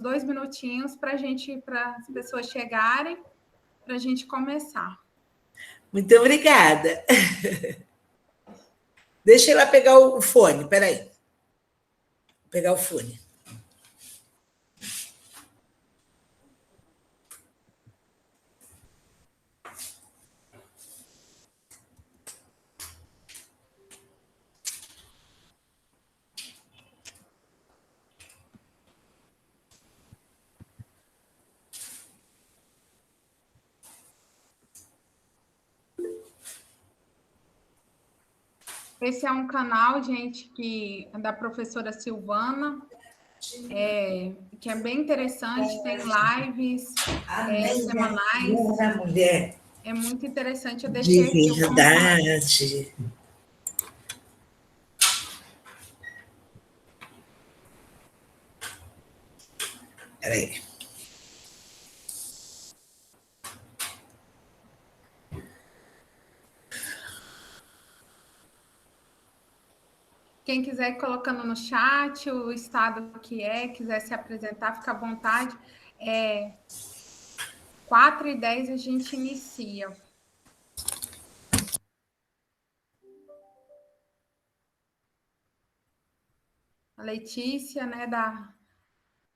2 minutinhos para as pessoas chegarem, para a gente começar. Muito obrigada. Deixa eu ir lá pegar o fone, peraí. Vou pegar o fone. Esse é um canal, gente, da professora Silvana, que é bem interessante, tem lives semanais. Uma mulher. É muito interessante. Eu deixei aqui o verdade. Peraí. Quem quiser ir colocando no chat o estado que quiser se apresentar, fica à vontade. 4h10 a gente inicia. A Letícia, né,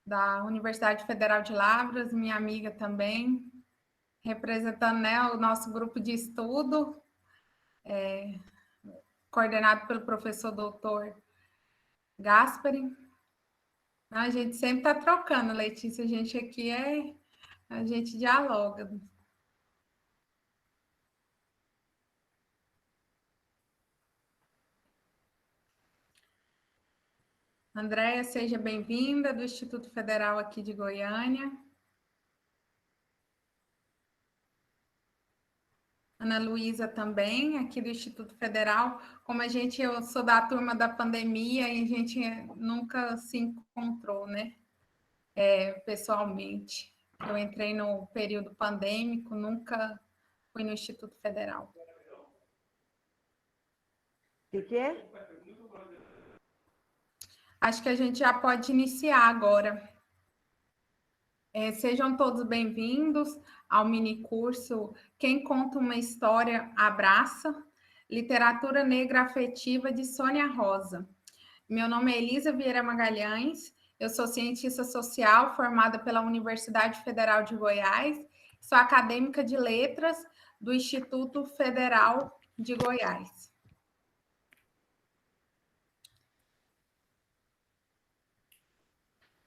da Universidade Federal de Lavras, minha amiga também, representando, né, o nosso grupo de estudo, coordenado pelo professor doutor Gaspari. A gente sempre está trocando, Letícia, a gente aqui a gente dialoga. Andréia, seja bem-vinda, do Instituto Federal aqui de Goiânia. Ana Luísa também, aqui do Instituto Federal. Como eu sou da turma da pandemia e a gente nunca se encontrou, né? Pessoalmente. Eu entrei no período pandêmico, nunca fui no Instituto Federal. O que é? Acho que a gente já pode iniciar agora. Sejam todos bem-vindos ao minicurso Quem Conta uma História Abraça, Literatura Negra Afetiva de Sônia Rosa. Meu nome é Elisa Vieira Magalhães, eu sou cientista social formada pela Universidade Federal de Goiás, sou acadêmica de letras do Instituto Federal de Goiás.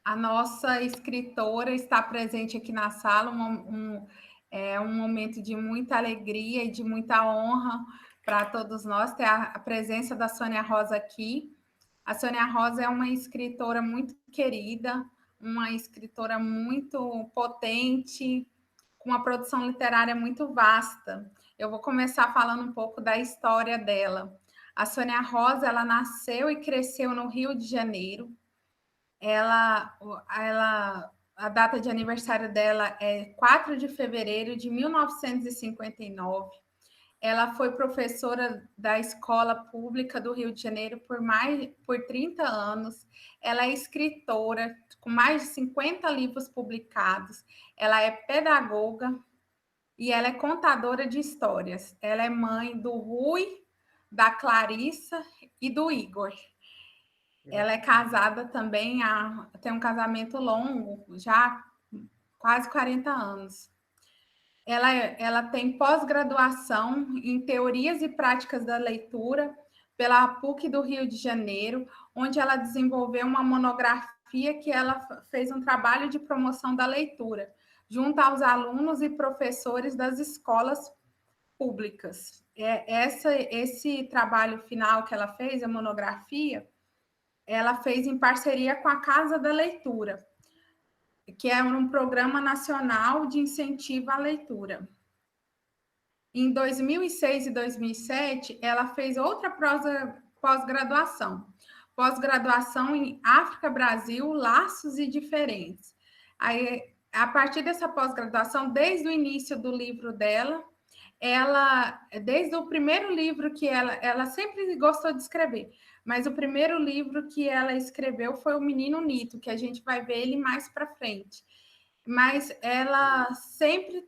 A nossa escritora está presente aqui na sala, um momento de muita alegria e de muita honra para todos nós ter a presença da Sônia Rosa aqui. A Sônia Rosa é uma escritora muito querida, uma escritora muito potente, com uma produção literária muito vasta. Eu vou começar falando um pouco da história dela. A Sônia Rosa, ela nasceu e cresceu no Rio de Janeiro. A data de aniversário dela é 4 de fevereiro de 1959. Ela foi professora da Escola Pública do Rio de Janeiro por 30 anos. Ela é escritora, com mais de 50 livros publicados. Ela é pedagoga e ela é contadora de histórias. Ela é mãe do Rui, da Clarissa e do Igor. Ela é casada também, tem um casamento longo, já quase 40 anos. Ela tem pós-graduação em Teorias e Práticas da Leitura pela PUC do Rio de Janeiro, onde ela desenvolveu uma monografia que ela fez um trabalho de promoção da leitura, junto aos alunos e professores das escolas públicas. Esse trabalho final que ela fez, a monografia, ela fez em parceria com a Casa da Leitura, que é um programa nacional de incentivo à leitura. Em 2006 e 2007, ela fez outra pós-graduação em África, Brasil, Laços e Diferentes. Aí, a partir dessa pós-graduação, desde o início do livro dela, desde o primeiro livro que ela sempre gostou de escrever, mas o primeiro livro que ela escreveu foi O Menino Nito, que a gente vai ver ele mais para frente. Mas ela sempre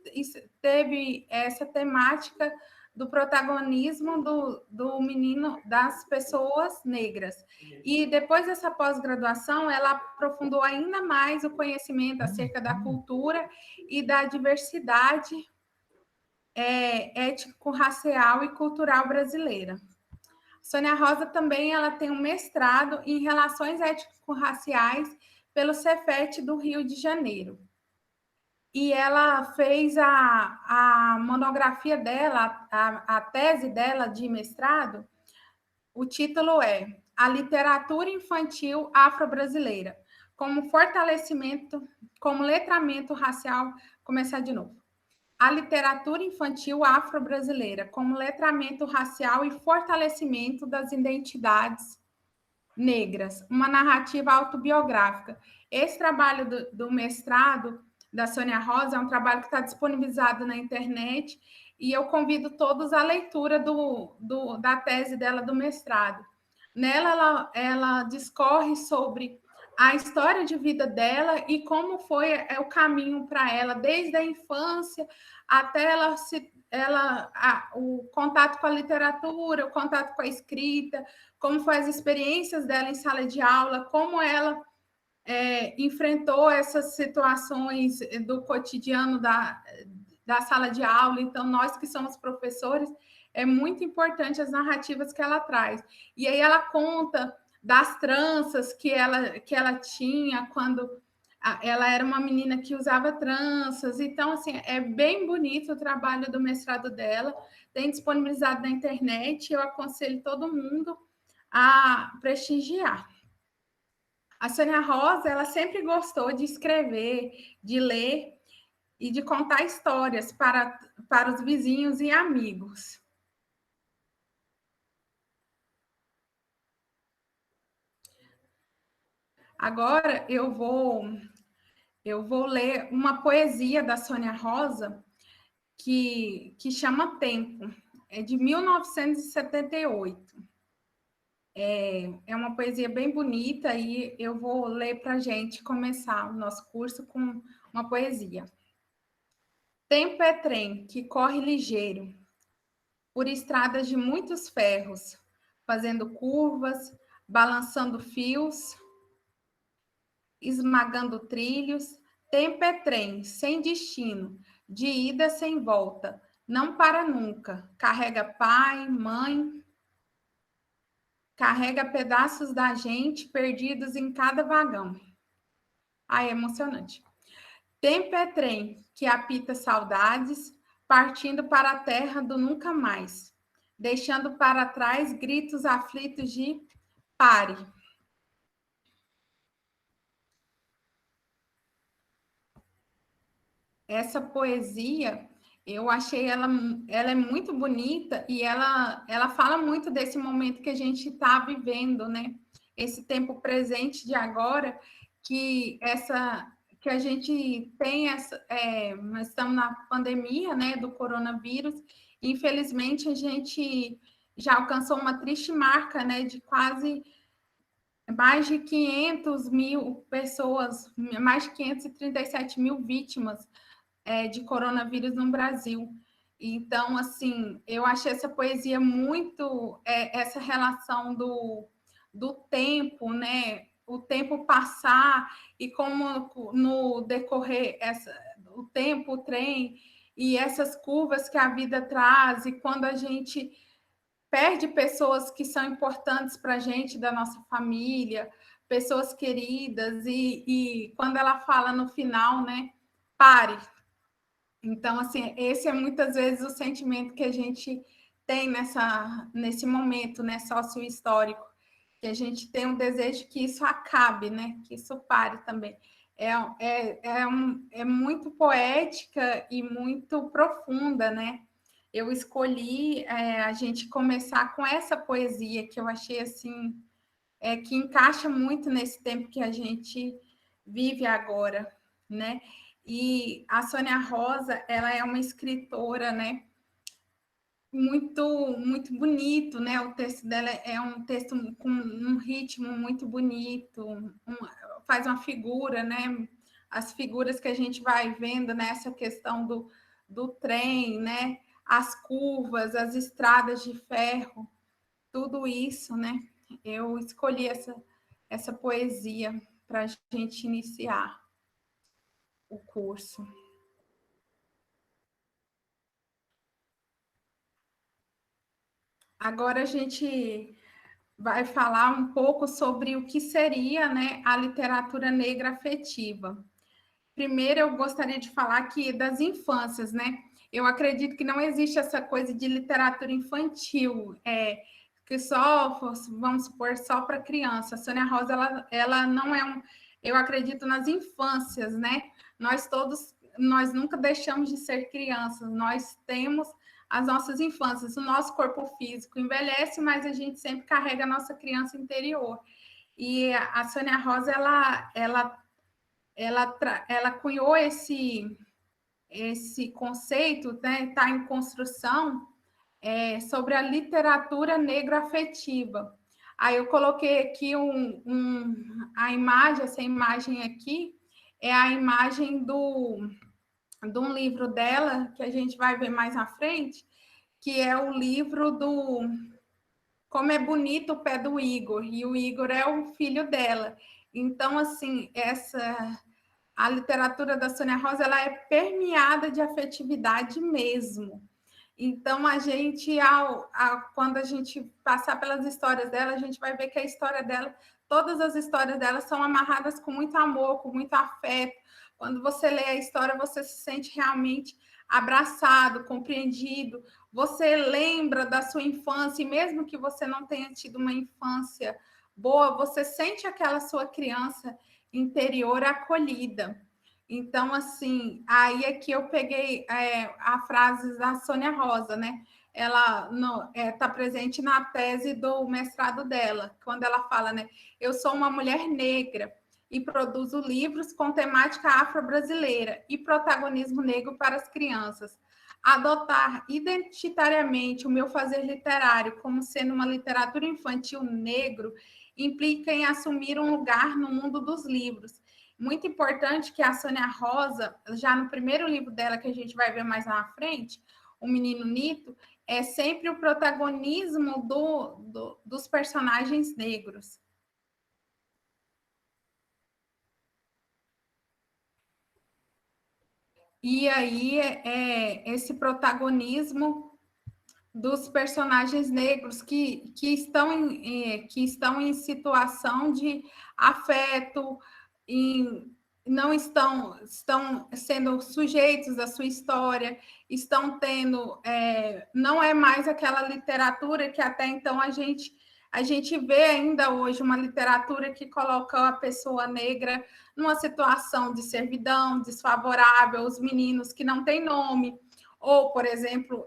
teve essa temática do protagonismo do menino, das pessoas negras. E depois dessa pós-graduação, ela aprofundou ainda mais o conhecimento acerca da cultura e da diversidade étnico-racial e cultural brasileira. Sônia Rosa também ela tem um mestrado em Relações Étnico-Raciais pelo Cefet do Rio de Janeiro. E ela fez a monografia dela, a tese dela de mestrado, o título é A Literatura Infantil Afro-Brasileira, como fortalecimento, como letramento racial, começar de novo. A literatura infantil afro-brasileira, como letramento racial e fortalecimento das identidades negras, uma narrativa autobiográfica. Esse trabalho do mestrado da Sônia Rosa é um trabalho que está disponibilizado na internet e eu convido todos à leitura da tese dela do mestrado. Nela, ela discorre sobre a história de vida dela e como foi o caminho para ela, desde a infância até o contato com a literatura, o contato com a escrita, como foram as experiências dela em sala de aula, como ela enfrentou essas situações do cotidiano da sala de aula. Então, nós que somos professores, é muito importante as narrativas que ela traz. E aí ela conta das tranças que ela tinha quando ela era uma menina que usava tranças. Então, assim, é bem bonito o trabalho do mestrado dela. Tem disponibilizado na internet. Eu aconselho todo mundo a prestigiar. A Sônia Rosa, ela sempre gostou de escrever, de ler e de contar histórias para os vizinhos e amigos. Agora eu vou ler uma poesia da Sônia Rosa que chama Tempo, é de 1978. É uma poesia bem bonita e eu vou ler para a gente começar o nosso curso com uma poesia. Tempo é trem que corre ligeiro por estradas de muitos ferros, fazendo curvas, balançando fios, esmagando trilhos. Tempo é trem sem destino, de ida sem volta, não para nunca. Carrega pai, mãe, carrega pedaços da gente perdidos em cada vagão. Ai, é emocionante. Tempo é trem que apita saudades, partindo para a terra do nunca mais, deixando para trás gritos aflitos de pare. Essa poesia, eu achei ela é muito bonita e ela fala muito desse momento que a gente está vivendo, né? Esse tempo presente de agora, que a gente tem nós estamos na pandemia, né, do coronavírus. Infelizmente, a gente já alcançou uma triste marca, né, de quase mais de 500 mil pessoas, mais de 537 mil vítimas de coronavírus no Brasil. Então, assim, eu achei essa poesia muito, essa relação do tempo, né? O tempo passar e como no decorrer o tempo, o trem e essas curvas que a vida traz, e quando a gente perde pessoas que são importantes para a gente, da nossa família, pessoas queridas, e quando ela fala no final, né? Pare. Então, assim, esse é muitas vezes o sentimento que a gente tem nesse momento, né, sócio-histórico, que a gente tem um desejo que isso acabe, né, que isso pare também. É muito poética e muito profunda, né? Eu escolhi a gente começar com essa poesia que eu achei assim que encaixa muito nesse tempo que a gente vive agora, né? E a Sônia Rosa, ela é uma escritora, né? muito bonito, né? O texto dela é um texto com um ritmo muito bonito, faz uma figura, né? As figuras que a gente vai vendo nessa questão do trem, né? As curvas, as estradas de ferro, tudo isso, né? Eu escolhi essa poesia para a gente iniciar o curso. Agora a gente vai falar um pouco sobre o que seria, né, a literatura negra afetiva. Primeiro, eu gostaria de falar aqui das infâncias, né? Eu acredito que não existe essa coisa de literatura infantil, que só, vamos supor, só para criança. A Sônia Rosa, ela não é um... Eu acredito nas infâncias, né? Nós nunca deixamos de ser crianças, nós temos as nossas infâncias, o nosso corpo físico envelhece, mas a gente sempre carrega a nossa criança interior. E a Sônia Rosa, ela cunhou esse conceito, né? Está em construção, sobre a literatura negro-afetiva. Aí eu coloquei aqui a imagem, essa imagem aqui é a imagem de um livro dela, que a gente vai ver mais à frente, que é o livro do Como é Bonito o Pé do Igor, e o Igor é o filho dela. Então, assim, a literatura da Sônia Rosa, ela é permeada de afetividade mesmo. Então, a gente, quando a gente passar pelas histórias dela, a gente vai ver que a história dela, todas as histórias dela são amarradas com muito amor, com muito afeto. Quando você lê a história, você se sente realmente abraçado, compreendido. Você lembra da sua infância, e mesmo que você não tenha tido uma infância boa, você sente aquela sua criança interior acolhida. Então, assim, aí aqui eu peguei a frase da Sônia Rosa, né? Ela está presente na tese do mestrado dela, quando ela fala, né? Eu sou uma mulher negra e produzo livros com temática afro-brasileira e protagonismo negro para as crianças. Adotar identitariamente o meu fazer literário como sendo uma literatura infantil negro implica em assumir um lugar no mundo dos livros. Muito importante que a Sônia Rosa, já no primeiro livro dela, que a gente vai ver mais na frente, O Menino Nito, é sempre o protagonismo dos personagens negros. E aí, esse protagonismo dos personagens negros que estão em situação de afeto, não estão sendo sujeitos à sua história, estão tendo... não é mais aquela literatura que até então a gente vê ainda hoje, uma literatura que coloca a pessoa negra numa situação de servidão, desfavorável, os meninos que não têm nome, ou, por exemplo,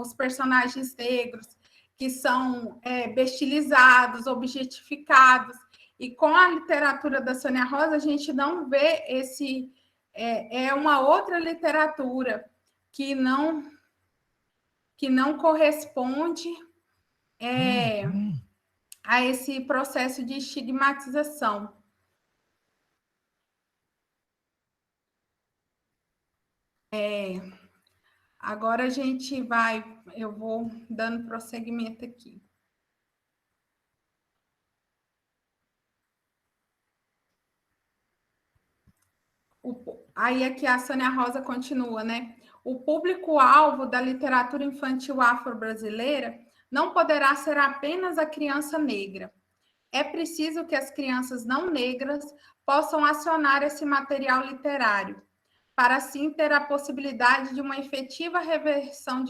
os personagens negros que são bestializados, objetificados. E com a literatura da Sônia Rosa, a gente não vê esse... É uma outra literatura que não corresponde a esse processo de estigmatização. Agora a gente eu vou dando prosseguimento aqui. Aí aqui a Sônia Rosa continua, né? O público-alvo da literatura infantil afro-brasileira não poderá ser apenas a criança negra. É preciso que as crianças não negras possam acionar esse material literário, para assim ter a possibilidade de uma efetiva reversão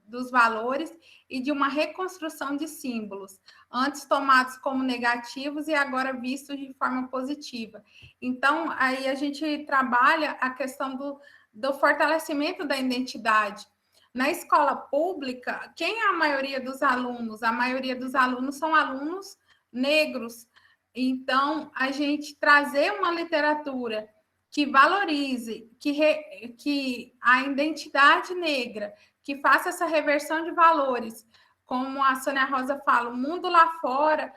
dos valores e de uma reconstrução de símbolos, antes tomados como negativos e agora vistos de forma positiva. Então, aí a gente trabalha a questão do fortalecimento da identidade. Na escola pública, quem é a maioria dos alunos? A maioria dos alunos são alunos negros. Então, a gente trazer uma literatura que valorize, que a identidade negra, que faça essa reversão de valores. Como a Sônia Rosa fala, o mundo lá fora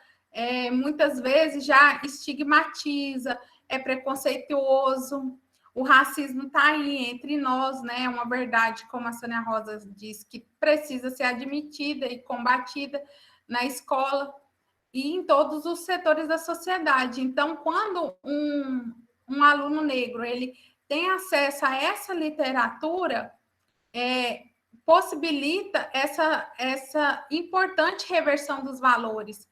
muitas vezes já estigmatiza, é preconceituoso, o racismo está aí entre nós, né? É uma verdade, como a Sônia Rosa diz, que precisa ser admitida e combatida na escola e em todos os setores da sociedade. Então, quando um aluno negro ele tem acesso a essa literatura, possibilita essa importante reversão dos valores.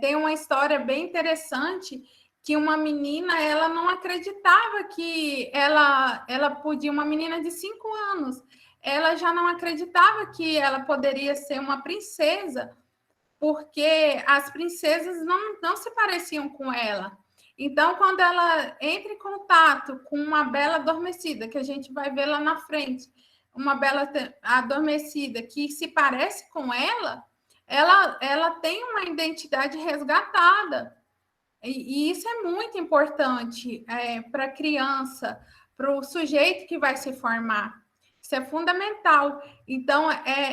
Tem uma história bem interessante que uma menina, ela não acreditava que ela podia, uma menina de 5 anos, ela já não acreditava que ela poderia ser uma princesa, porque as princesas não se pareciam com ela. Então, quando ela entra em contato com uma bela adormecida, que a gente vai ver lá na frente, uma bela adormecida que se parece com ela tem uma identidade resgatada. E isso é muito importante para a criança, para o sujeito que vai se formar. Isso é fundamental. Então,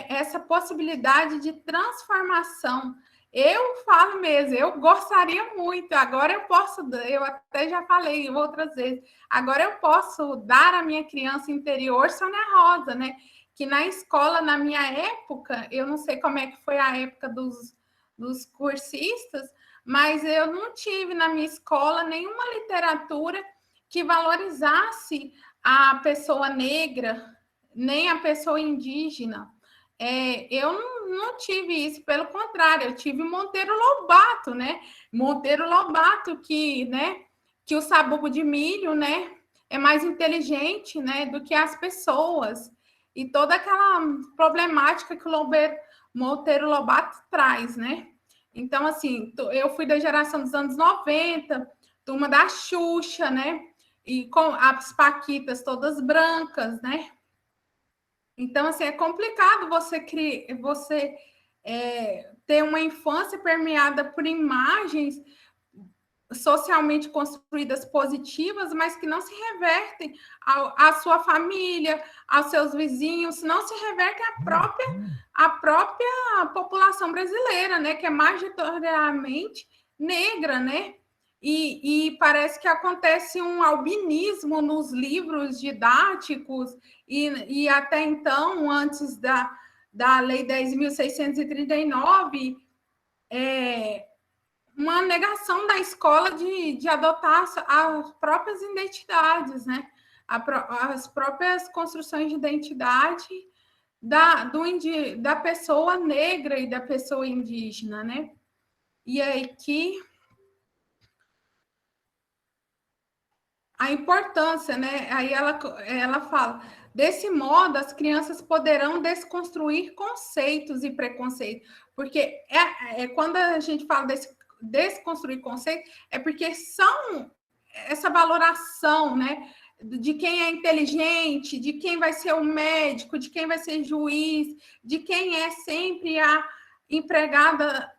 essa possibilidade de transformação. Eu falo mesmo, eu gostaria muito. Agora eu posso, eu até já falei outras vezes, agora eu posso dar à minha criança interior Sônia Rosa, né? Que na escola, na minha época, eu não sei como é que foi a época dos cursistas, mas eu não tive na minha escola nenhuma literatura que valorizasse a pessoa negra, nem a pessoa indígena. Eu não tive isso, pelo contrário, eu tive Monteiro Lobato, né? Monteiro Lobato, que o sabugo de milho, né, é mais inteligente, né, do que as pessoas. E toda aquela problemática que o Monteiro Lobato traz, né? Então, assim, eu fui da geração dos anos 90, turma da Xuxa, né? E com as paquitas todas brancas, né? Então, assim, é complicado você ter uma infância permeada por imagens socialmente construídas positivas, mas que não se revertem à sua família, aos seus vizinhos, não se revertem à própria população brasileira, né, que é majoritariamente negra, né? E parece que acontece um albinismo nos livros didáticos, e até então, antes da Lei 10.639, uma negação da escola de adotar as próprias identidades, né? As próprias construções de identidade da pessoa negra e da pessoa indígena, né? E aí que a importância, né? Aí ela fala: desse modo, as crianças poderão desconstruir conceitos e preconceitos, porque quando a gente fala desconstruir conceitos, é porque são essa valoração, né? De quem é inteligente, de quem vai ser o médico, de quem vai ser juiz, de quem é sempre a empregada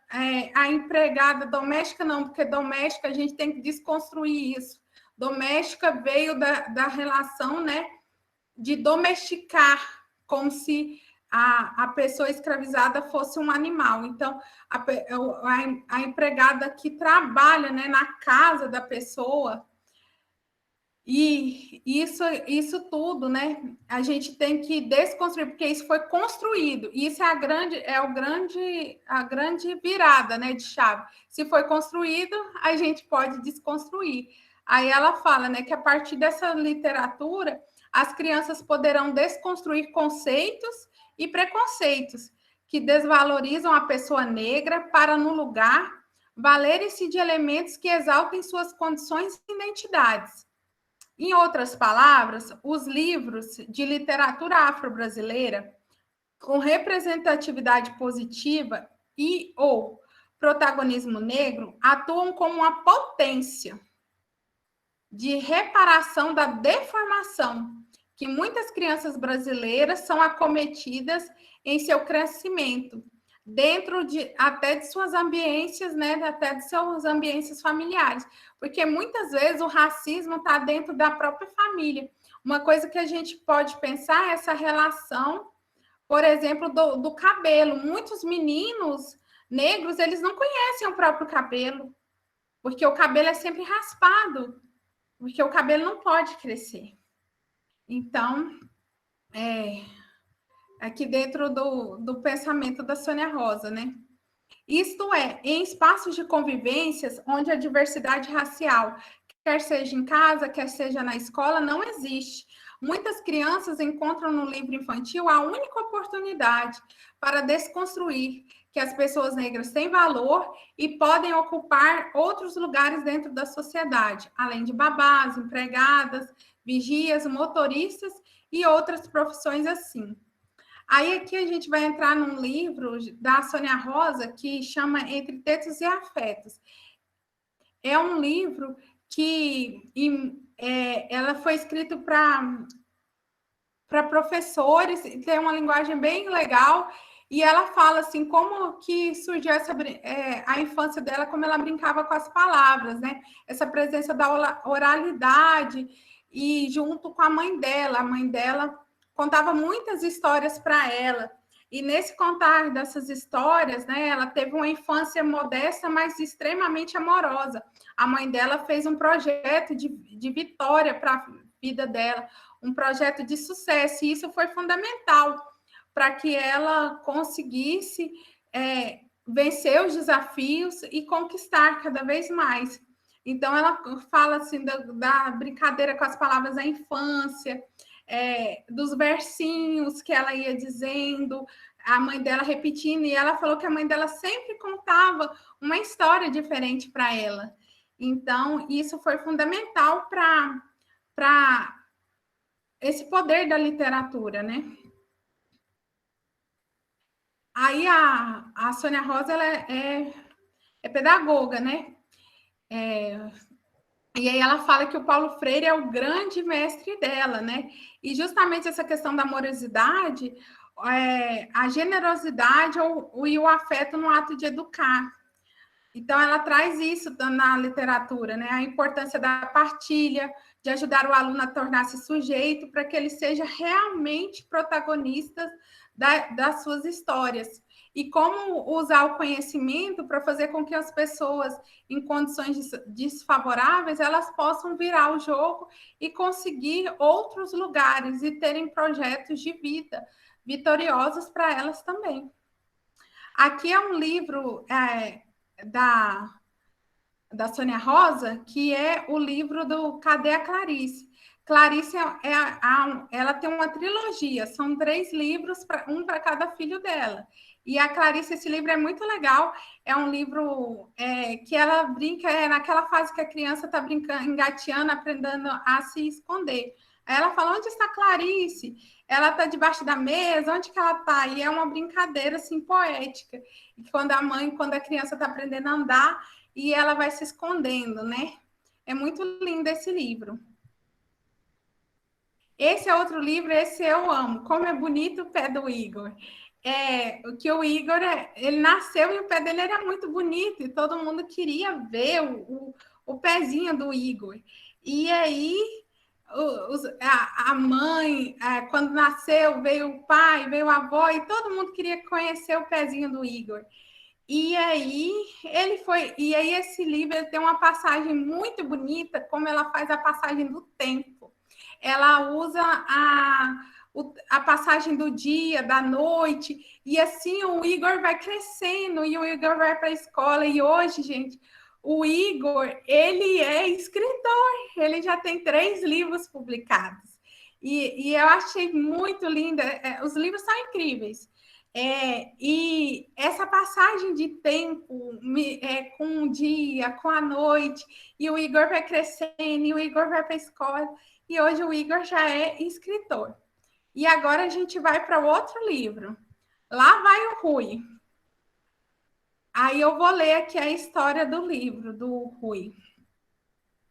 doméstica, não, porque doméstica a gente tem que desconstruir isso. Doméstica veio da relação, né, de domesticar, como se a pessoa escravizada fosse um animal. Então, a empregada que trabalha, né, na casa da pessoa, e isso tudo, né, a gente tem que desconstruir, porque isso foi construído, e isso é a grande virada, né, de chave. Se foi construído, a gente pode desconstruir. Aí ela fala, né, que a partir dessa literatura, as crianças poderão desconstruir conceitos e preconceitos que desvalorizam a pessoa negra para, no lugar, valerem-se de elementos que exaltem suas condições e identidades. Em outras palavras, os livros de literatura afro-brasileira com representatividade positiva ou protagonismo negro atuam como uma potência de reparação da deformação que muitas crianças brasileiras são acometidas em seu crescimento, dentro até de suas ambiências, né, até de suas ambiências familiares, porque muitas vezes o racismo está dentro da própria família. Uma coisa que a gente pode pensar é essa relação por exemplo, do cabelo. Muitos meninos negros, eles não conhecem o próprio cabelo, porque o cabelo é sempre raspado, porque o cabelo não pode crescer. Então, aqui dentro do pensamento da Sônia Rosa, né? Isto é, em espaços de convivências onde a diversidade racial, quer seja em casa, quer seja na escola, não existe. Muitas crianças encontram no livro infantil a única oportunidade para desconstruir que as pessoas negras têm valor e podem ocupar outros lugares dentro da sociedade, além de babás, empregadas, vigias, motoristas e outras profissões assim. Aí aqui a gente vai entrar num livro da Sônia Rosa que chama Entre Tetos e Afetos. É um livro que ela foi escrito para professores, e tem uma linguagem bem legal, e ela fala assim, como que surgiu a infância dela, como ela brincava com as palavras, né? Essa presença da oralidade, e junto com a mãe dela contava muitas histórias para ela, e nesse contar dessas histórias, né, ela teve uma infância modesta, mas extremamente amorosa. A mãe dela fez um projeto de vitória para a vida dela, um projeto de sucesso, e isso foi fundamental para que ela conseguisse vencer os desafios e conquistar cada vez mais. Então, ela fala assim da brincadeira com as palavras da infância, dos versinhos que ela ia dizendo, a mãe dela repetindo, e ela falou que a mãe dela sempre contava uma história diferente para ela. Então, isso foi fundamental para esse poder da literatura, né? Aí a Sônia Rosa ela é pedagoga, né? E aí ela fala que o Paulo Freire é o grande mestre dela, né? E justamente essa questão da amorosidade, a generosidade e o afeto no ato de educar. Então, ela traz isso na literatura, né? A importância da partilha, de ajudar o aluno a tornar-se sujeito para que ele seja realmente protagonista das suas histórias. E como usar o conhecimento para fazer com que as pessoas em condições desfavoráveis elas possam virar o jogo e conseguir outros lugares e terem projetos de vida vitoriosos para elas também. Aqui é um livro da Sônia Rosa, que é o livro do Cadê a Clarice? Clarice ela tem uma trilogia, são 3 livros, um para cada filho dela. E a Clarice, esse livro é muito legal, é um livro que ela brinca, naquela fase que a criança está brincando, engateando, aprendendo a se esconder. Aí ela fala, onde está Clarice? Ela está debaixo da mesa, onde que ela está? E é uma brincadeira, assim, poética. E quando a criança está aprendendo a andar, e ela vai se escondendo, né? É muito lindo esse livro. Esse é outro livro, esse eu amo. Como é bonito o pé do Igor. O Igor, ele nasceu e o pé dele era muito bonito e todo mundo queria ver o pezinho do Igor. E aí, a mãe, quando nasceu, veio o pai, veio a avó e todo mundo queria conhecer o pezinho do Igor. E aí esse livro tem uma passagem muito bonita, como ela faz a passagem do tempo. Ela usa a passagem do dia, da noite, e assim o Igor vai crescendo e o Igor vai para a escola. E hoje, gente, o Igor, ele é escritor, ele já tem 3 livros publicados. E eu achei muito linda, os livros são incríveis. E essa passagem de tempo com o dia, com a noite, e o Igor vai crescendo, e o Igor vai para a escola, e hoje o Igor já é escritor. E agora a gente vai para o outro livro. Lá vai o Rui. Aí eu vou ler aqui a história do livro do Rui.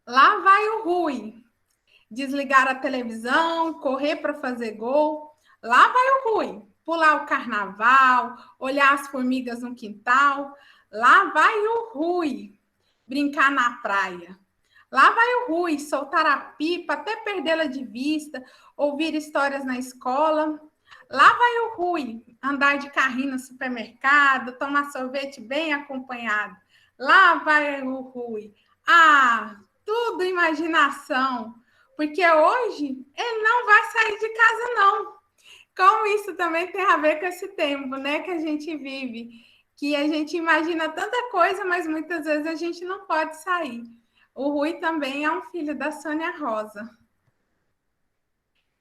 Lá vai o Rui. Desligar a televisão, correr para fazer gol. Lá vai o Rui. Pular o carnaval, olhar as formigas no quintal. Lá vai o Rui. Brincar na praia. Lá vai o Rui, soltar a pipa até perdê-la de vista, ouvir histórias na escola. Lá vai o Rui andar de carrinho no supermercado, tomar sorvete bem acompanhado. Lá vai o Rui. Ah, tudo imaginação. Porque hoje ele não vai sair de casa, não. Como isso também tem a ver com esse tempo, né, que a gente vive, que a gente imagina tanta coisa, mas muitas vezes a gente não pode sair. O Rui também é um filho da Sônia Rosa.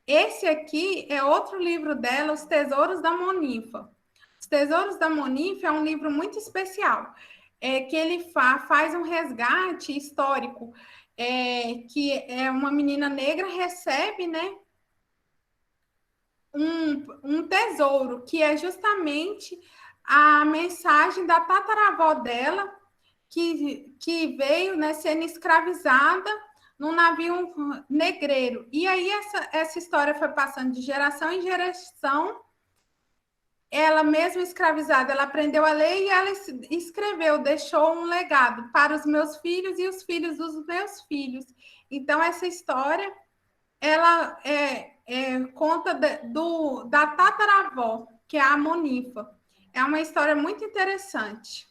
Esse aqui é outro livro dela, Os Tesouros da Monifa. Os Tesouros da Monifa é um livro muito especial, que ele faz um resgate histórico, que é uma menina negra recebe, né, um tesouro, que é justamente a mensagem da tataravó dela, que veio, né, sendo escravizada num navio negreiro. E aí essa história foi passando de geração em geração. Ela mesma escravizada, ela aprendeu a ler e ela escreveu, deixou um legado para os meus filhos e os filhos dos meus filhos. Então, essa história, ela conta da tataravó, que é a Monifa. É uma história muito interessante,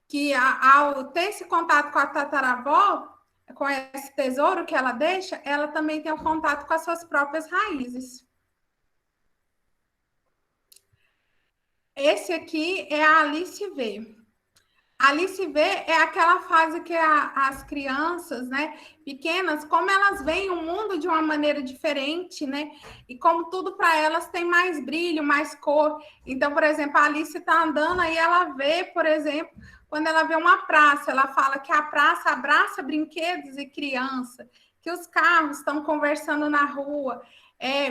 que ao ter esse contato com a tataravó, com esse tesouro que ela deixa, ela também tem um contato com as suas próprias raízes. Esse aqui é a Alice V. A Alice V é aquela fase que as crianças, né, pequenas, como elas veem o mundo de uma maneira diferente, né, e como tudo para elas tem mais brilho, mais cor. Então, por exemplo, a Alice está andando aí, ela vê, por exemplo, quando ela vê uma praça, ela fala que a praça abraça brinquedos e criança, que os carros estão conversando na rua.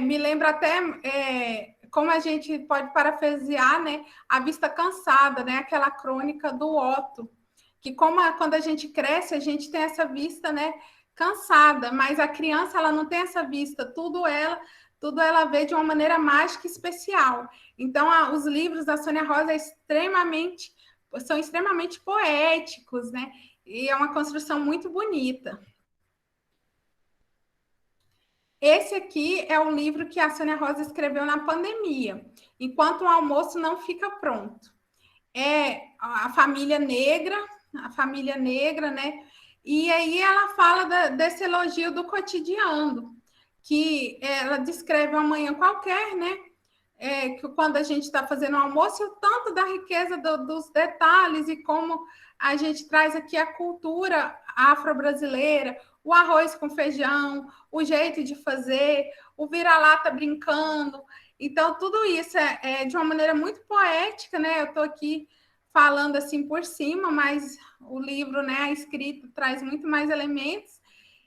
Me lembra até como a gente pode parafrasear, né, a vista cansada, né, aquela crônica do Otto, que quando a gente cresce, a gente tem essa vista, né, cansada, mas a criança ela não tem essa vista, tudo ela vê de uma maneira mágica e especial. Então, os livros da Sônia Rosa são extremamente poéticos, né, e é uma construção muito bonita. Esse aqui é um livro que a Sônia Rosa escreveu na pandemia, enquanto o almoço não fica pronto. É a família negra, né? E aí ela fala desse elogio do cotidiano, que ela descreve uma manhã qualquer, né? Que quando a gente está fazendo o almoço, e o tanto da riqueza dos detalhes e como a gente traz aqui a cultura afro-brasileira, o arroz com feijão, o jeito de fazer, o vira-lata brincando. Então, tudo isso é de uma maneira muito poética, né? Eu estou aqui falando assim por cima, mas o livro, né, a escrita, traz muito mais elementos.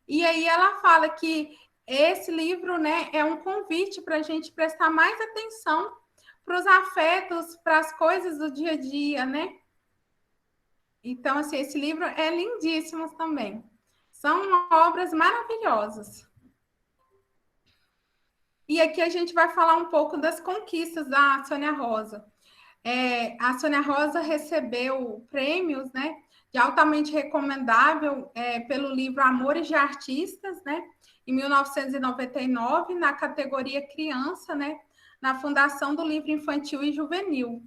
E aí ela fala que esse livro, né, é um convite para a gente prestar mais atenção para os afetos, para as coisas do dia a dia, né? Então, assim, esse livro é lindíssimo também. São obras maravilhosas. E aqui a gente vai falar um pouco das conquistas da Sônia Rosa. A Sônia Rosa recebeu prêmios, né, de altamente recomendável pelo livro Amores de Artistas, né, em 1999, na categoria criança, né, na Fundação do Livro Infantil e Juvenil.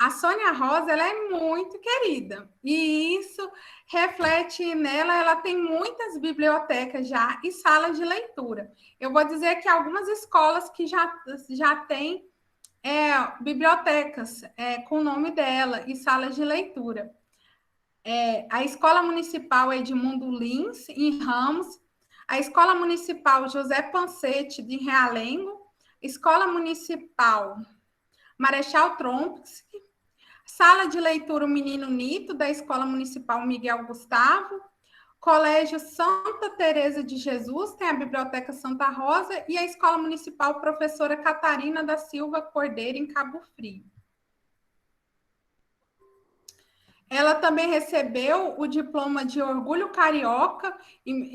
A Sônia Rosa, ela é muito querida e isso reflete nela. Ela tem muitas bibliotecas já e salas de leitura. Eu vou dizer que algumas escolas que já têm bibliotecas com o nome dela e salas de leitura. A Escola Municipal Edmundo Lins, em Ramos, a Escola Municipal José Pancete, de Realengo, Escola Municipal Marechal Trompes, Sala de Leitura O Menino Nito, da Escola Municipal Miguel Gustavo, Colégio Santa Teresa de Jesus, tem a Biblioteca Santa Rosa, e a Escola Municipal Professora Catarina da Silva Cordeiro, em Cabo Frio. Ela também recebeu o diploma de Orgulho Carioca em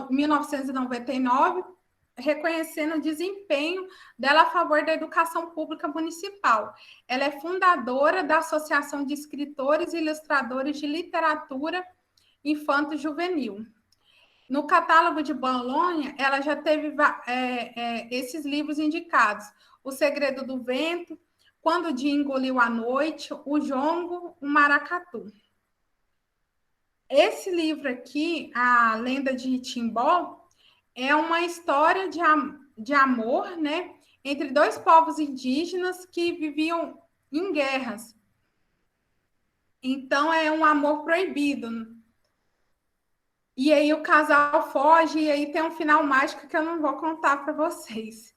1999, reconhecendo o desempenho dela a favor da educação pública municipal. Ela é fundadora da Associação de Escritores e Ilustradores de Literatura Infanto-Juvenil. No catálogo de Bolonha, ela já teve esses livros indicados: O Segredo do Vento, Quando o Dia Engoliu a Noite, O Jongo, o Maracatu. Esse livro aqui, A Lenda de Timbó, é uma história de amor, né, entre dois povos indígenas que viviam em guerras. Então, é um amor proibido. E aí o casal foge, e aí tem um final mágico que eu não vou contar para vocês.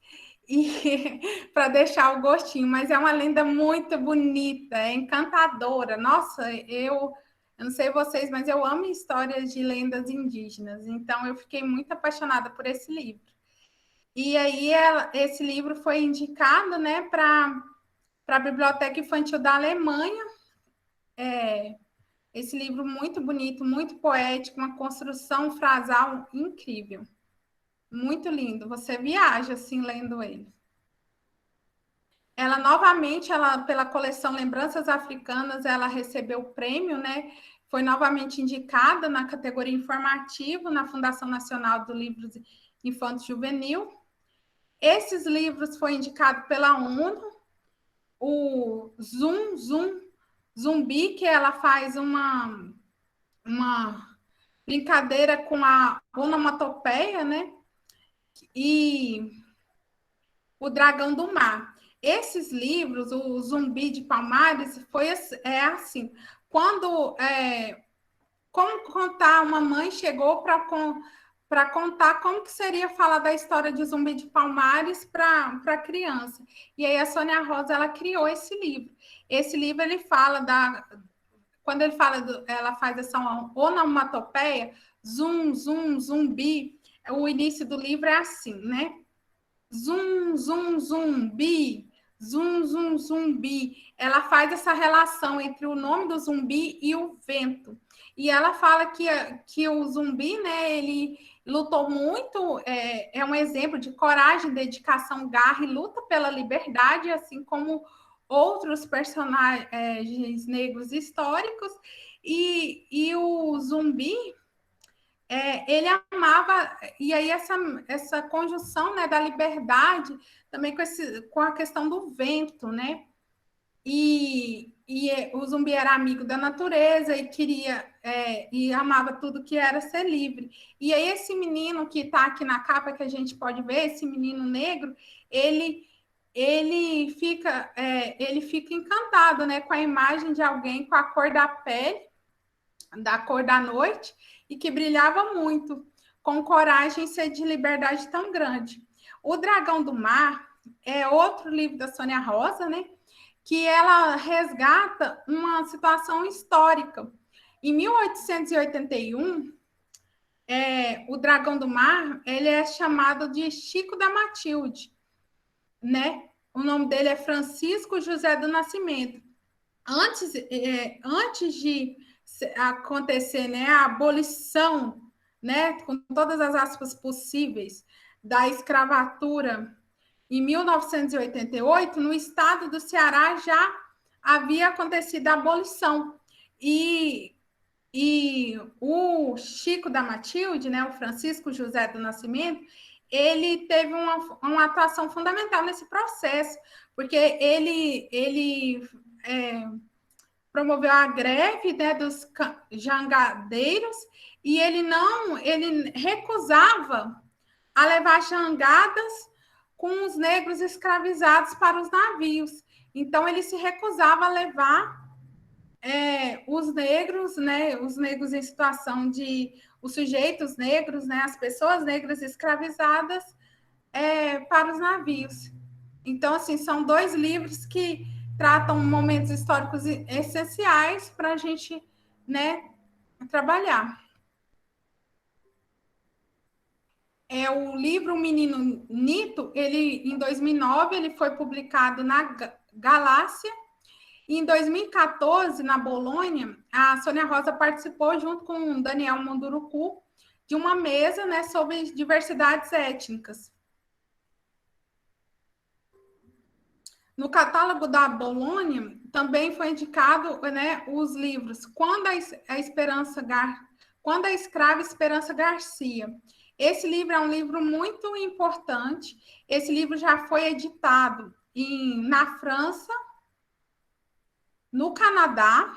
E para deixar o gostinho, mas é uma lenda muito bonita, é encantadora. Nossa, eu não sei vocês, mas eu amo histórias de lendas indígenas, então eu fiquei muito apaixonada por esse livro. E aí esse livro foi indicado, né, para a Biblioteca Infantil da Alemanha. Esse livro muito bonito, muito poético, uma construção frasal incrível. Muito lindo. Você viaja assim lendo ele. Ela novamente, pela coleção Lembranças Africanas, ela recebeu o prêmio, né? Foi novamente indicada na categoria informativo na Fundação Nacional do Livro Infanto Juvenil. Esses livros foi indicado pela ONU, o Zumbi, que ela faz uma brincadeira com a onomatopeia, né? E o Dragão do Mar. Esses livros, o Zumbi de Palmares, assim. Quando como contar, uma mãe chegou para contar como que seria falar da história de Zumbi de Palmares para a criança. E aí a Sônia Rosa ela criou esse livro. Esse livro ele fala quando ele fala ela faz essa onomatopeia, zumbi. O início do livro é assim, né? Zumbi, zumbi. Ela faz essa relação entre o nome do zumbi e o vento. E ela fala que o zumbi, né, ele lutou muito, é um exemplo de coragem, dedicação, garra e luta pela liberdade, assim como outros personagens negros históricos. E o zumbi, ele amava, e aí essa conjunção, né, da liberdade, também com a questão do vento, né? O zumbi era amigo da natureza e queria, e amava tudo que era ser livre. E aí esse menino que está aqui na capa, que a gente pode ver, esse menino negro, ele fica encantado, né, com a imagem de alguém com a cor da pele, da cor da noite, e que brilhava muito, com coragem e sede de liberdade tão grande. O Dragão do Mar é outro livro da Sônia Rosa, né? Que ela resgata uma situação histórica. Em 1881, o Dragão do Mar ele é chamado de Chico da Matilde, né? O nome dele é Francisco José do Nascimento. Antes de acontecer, né, a abolição, né, com todas as aspas possíveis, da escravatura em 1988, no estado do Ceará já havia acontecido a abolição. E o Chico da Matilde, né, o Francisco José do Nascimento, ele teve uma atuação fundamental nesse processo, porque ele promoveu a greve, né, dos jangadeiros, e ele recusava a levar jangadas com os negros escravizados para os navios. Então ele se recusava a levar os negros, né, os negros em situação de os sujeitos negros, né, as pessoas negras escravizadas para os navios. Então, assim, são dois livros que tratam momentos históricos essenciais para a gente, né, trabalhar. O livro O Menino Nito, ele em 2009 ele foi publicado na Galácia. E em 2014, na Bolonha, a Sônia Rosa participou junto com o Daniel Munduruku de uma mesa, né, sobre diversidades étnicas. No catálogo da Bolonha, também foi indicado, né, os livros Quando a Esperança Quando a Escrava Esperança Garcia. Esse livro é um livro muito importante. Esse livro já foi editado na França, no Canadá,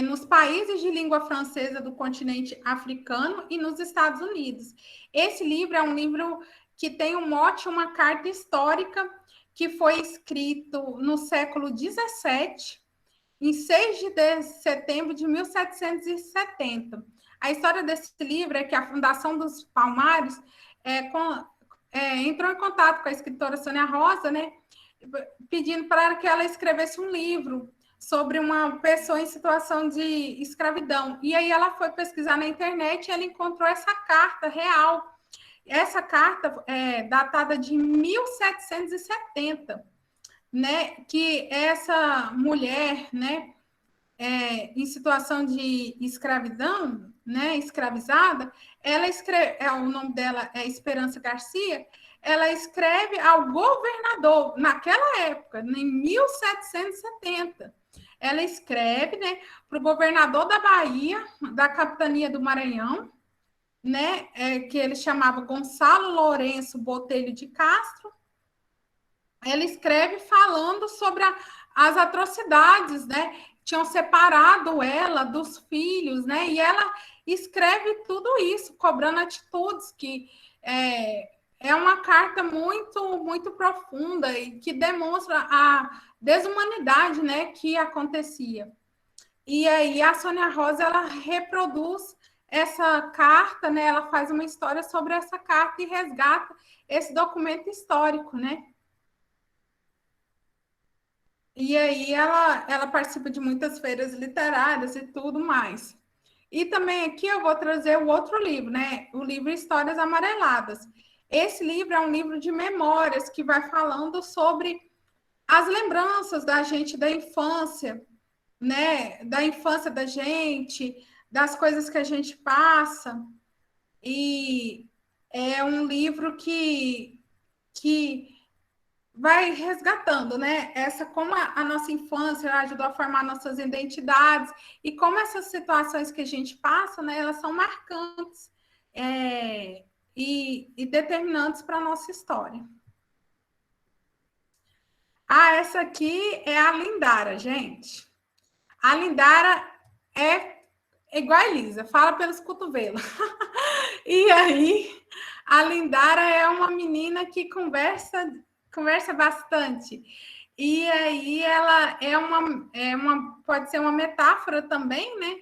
nos países de língua francesa do continente africano e nos Estados Unidos. Esse livro é um livro que tem um mote, uma carta histórica que foi escrito no século XVII, em 6 de setembro de 1770. A história desse livro é que a Fundação dos Palmares entrou em contato com a escritora Sônia Rosa, né, pedindo para que ela escrevesse um livro sobre uma pessoa em situação de escravidão. E aí ela foi pesquisar na internet e ela encontrou essa carta real. Essa carta é datada de 1770, né, que essa mulher, né, em situação de escravidão, né, escravizada, ela escreve, o nome dela é Esperança Garcia, ela escreve ao governador, naquela época, em 1770. Ela escreve, né, para o governador da Bahia, da capitania do Maranhão, né, que ele chamava Gonçalo Lourenço Botelho de Castro. Ela escreve falando sobre as atrocidades, né? Tinham separado ela dos filhos, né? E ela escreve tudo isso, cobrando atitudes que é uma carta muito, muito profunda e que demonstra a desumanidade, né, que acontecia. E aí a Sônia Rosa, ela reproduz essa carta, né? Ela faz uma história sobre essa carta e resgata esse documento histórico, né? E aí ela participa de muitas feiras literárias e tudo mais. E também aqui eu vou trazer o outro livro, né? O livro Histórias Amareladas. Esse livro é um livro de memórias que vai falando sobre as lembranças da gente da infância, né? Da infância da gente, das coisas que a gente passa. E é um livro que vai resgatando, né? Como a nossa infância ajudou a formar nossas identidades e como essas situações que a gente passa, né? Elas são marcantes e determinantes para a nossa história. Essa aqui é a Lindara, gente. A Lindara é igual a Elisa, fala pelos cotovelos. E aí, a Lindara é uma menina que conversa bastante. E aí ela pode ser uma metáfora também, né?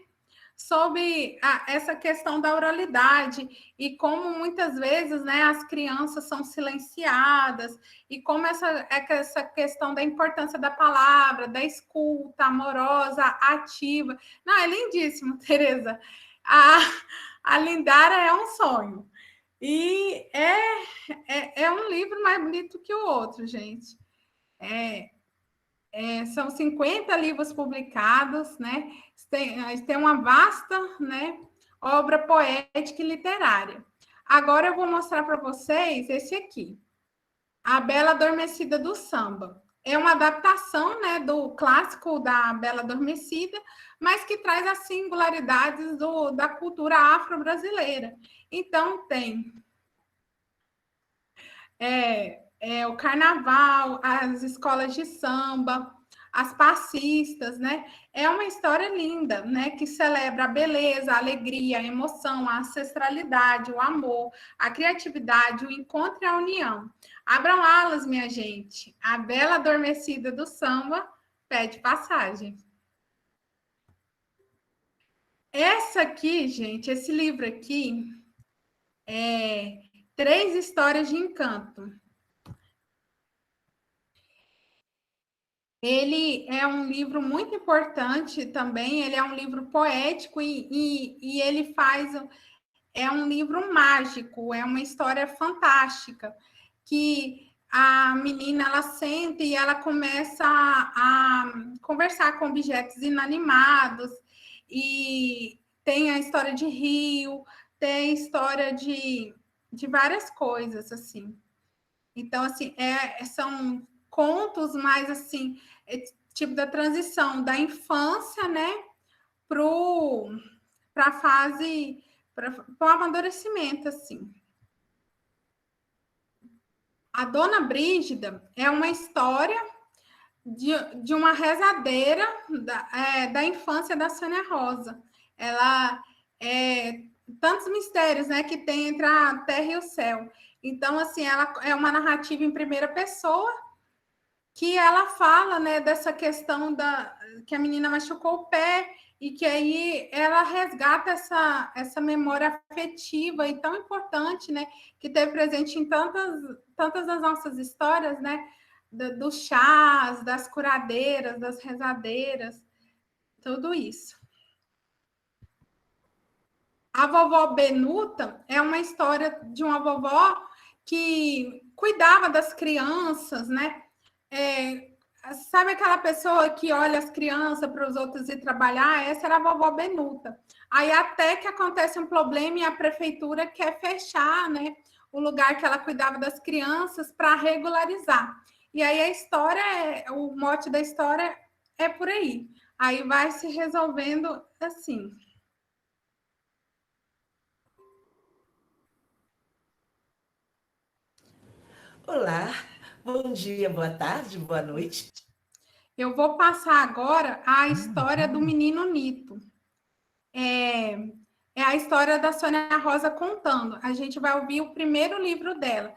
Sobre essa questão da oralidade e como muitas vezes, né, as crianças são silenciadas e como essa questão da importância da palavra, da escuta amorosa, ativa. Não, é lindíssimo, Tereza. A Lindara é um sonho. E é um livro mais bonito que o outro, gente. São 50 livros publicados, né? Tem uma vasta, né, obra poética e literária. Agora eu vou mostrar para vocês esse aqui, A Bela Adormecida do Samba. É uma adaptação, né, do clássico da Bela Adormecida, mas que traz as singularidades da cultura afro-brasileira. Então, tem o carnaval, as escolas de samba, as passistas, né? É uma história linda, né? Que celebra a beleza, a alegria, a emoção, a ancestralidade, o amor, a criatividade, o encontro e a união. Abram alas, minha gente. A Bela Adormecida do Samba pede passagem. Essa aqui, gente, esse livro aqui é 3 Histórias de Encanto. Ele é um livro muito importante também, ele é um livro poético e ele é um livro mágico, é uma história fantástica, que a menina, ela senta e ela começa a conversar com objetos inanimados, e tem a história de rio, tem a história de várias coisas, assim. Então, assim, são contos mais, assim, tipo da transição da infância, né, para a fase, para o amadurecimento, assim. A Dona Brígida é uma história de uma rezadeira da infância da Sônia Rosa. Ela é tantos mistérios, né, que tem entre a terra e o céu. Então, assim, ela é uma narrativa em primeira pessoa que ela fala, né, dessa questão que a menina machucou o pé e que aí ela resgata essa memória afetiva e tão importante, né, que teve presente em tantas das nossas histórias, né, dos chás, das curadeiras, das rezadeiras, tudo isso. A vovó Benuta é uma história de uma vovó que cuidava das crianças, né? Sabe aquela pessoa que olha as crianças para os outros ir trabalhar? Essa era a vovó Benuta. Aí até que acontece um problema e a prefeitura quer fechar, né, o lugar que ela cuidava das crianças para regularizar. E aí a história, o mote da história é por aí. Aí vai se resolvendo assim. Olá, bom dia, boa tarde, boa noite. Eu vou passar agora a história do menino Nito. É a história da Sônia Rosa contando. A gente vai ouvir o primeiro livro dela.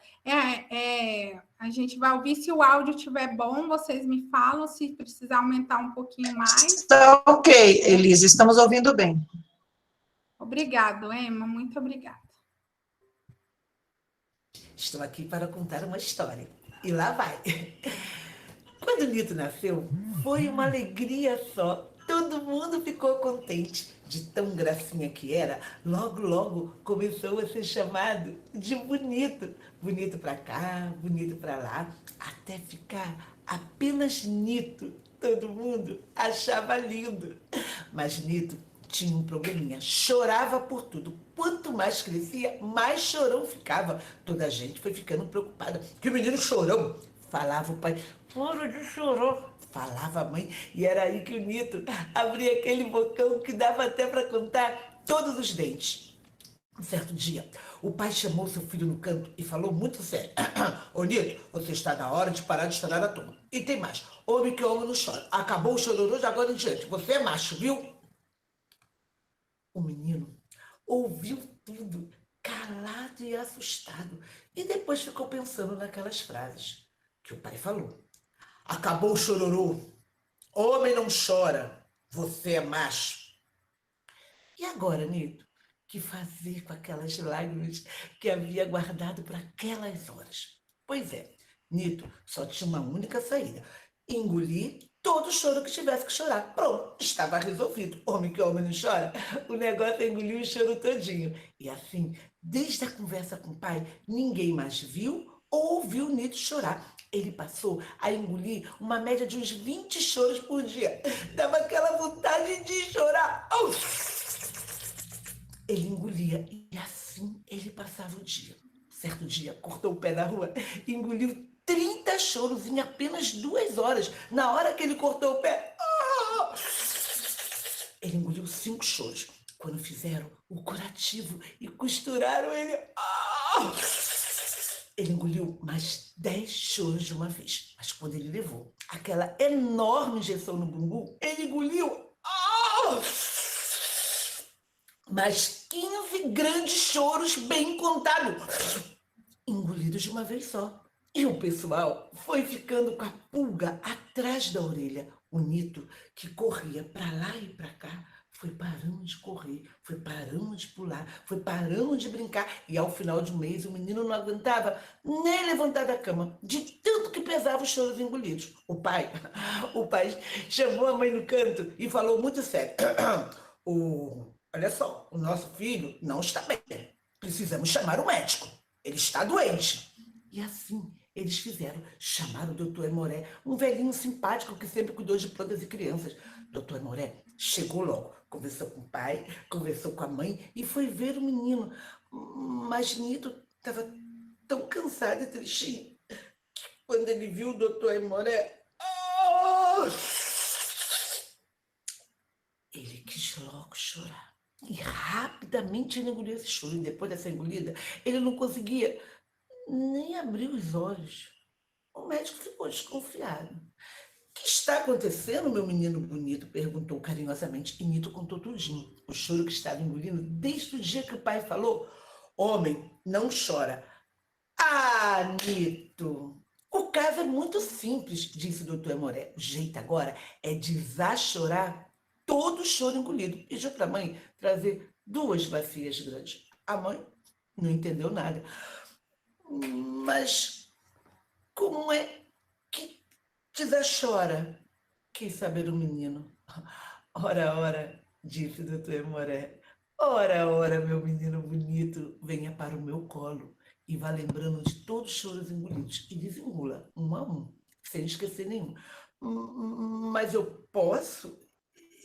A gente vai ouvir, se o áudio estiver bom, vocês me falam, se precisar aumentar um pouquinho mais. Está ok, Elisa, estamos ouvindo bem. Obrigado, Emma, muito obrigada. Estou aqui para contar uma história. E lá vai. Quando o Nito nasceu, foi uma alegria só. Todo mundo ficou contente. De tão gracinha que era, logo, logo começou a ser chamado de bonito. Bonito para cá, bonito para lá, até ficar apenas Nito. Todo mundo achava lindo. Mas Nito tinha um probleminha, chorava por tudo. Quanto mais crescia, mais chorão ficava. Toda a gente foi ficando preocupada. Que menino chorão! Falava o pai, para de chorar. Falava a mãe, e era aí que o Nito abria aquele bocão que dava até para contar todos os dentes. Um certo dia, o pai chamou seu filho no canto e falou muito sério. Ô Nito, você está na hora de parar de estourar a turma. E tem mais, homem que homem não chora. Acabou o chororô de agora em diante. Você é macho, viu? O menino ouviu tudo, calado e assustado, e depois ficou pensando naquelas frases que o pai falou. Acabou o chororô, homem não chora, você é macho. E agora, Nito, o que fazer com aquelas lágrimas que havia guardado para aquelas horas? Pois é, Nito só tinha uma única saída: engolir todo choro que tivesse que chorar. Pronto, estava resolvido. Homem que homem não chora, o negócio é engolir o choro todinho. E assim, desde a conversa com o pai, ninguém mais viu ou ouviu Nito chorar. Ele passou a engolir uma média de uns 20 choros por dia. Dava aquela vontade de chorar. Ele engolia e assim ele passava o dia. Certo dia, cortou o pé na rua e engoliu 30 choros em apenas 2 horas. Na hora que ele cortou o pé, ele engoliu 5 choros. Quando fizeram o curativo e costuraram ele, ele engoliu mais 10 choros de uma vez. Mas quando ele levou aquela enorme injeção no bumbum, ele engoliu mais 15 grandes choros bem contados, engolidos de uma vez só. E o pessoal foi ficando com a pulga atrás da orelha. O Nito, que corria para lá e para cá, foi parando de correr, foi parando de pular, foi parando de brincar. E ao final de um mês, o menino não aguentava nem levantar da cama, de tanto que pesava os choros engolidos. O pai chamou a mãe no canto e falou muito sério. Olha só, o nosso filho não está bem. Precisamos chamar o médico. Ele está doente. E assim eles fizeram. Chamaram o doutor Emoré, um velhinho simpático que sempre cuidou de plantas e crianças. Doutor Emoré chegou logo, conversou com o pai, conversou com a mãe e foi ver o menino. Mas Nito estava tão cansado e tristinho que quando ele viu o doutor Emoré, ele quis logo chorar. E rapidamente ele engoliu esse choro. E depois dessa engolida, ele não conseguia nem abrir os olhos. O médico ficou desconfiado. O que está acontecendo, meu menino bonito? Perguntou carinhosamente. E Nito contou tudinho. O choro que estava engolindo desde o dia que o pai falou: homem, não chora. Ah, Nito! O caso é muito simples, disse o doutor Amoré. O jeito agora é desachorar todo o choro engolido. Pediu para a mãe trazer 2 bacias grandes. A mãe não entendeu nada. Mas como é que desachora? Quis saber o menino. Ora, ora, disse o doutor Amoré. Ora, ora, meu menino bonito, venha para o meu colo e vá lembrando de todos os choros engolidos e desengula, um a um, sem esquecer nenhum. Mas eu posso?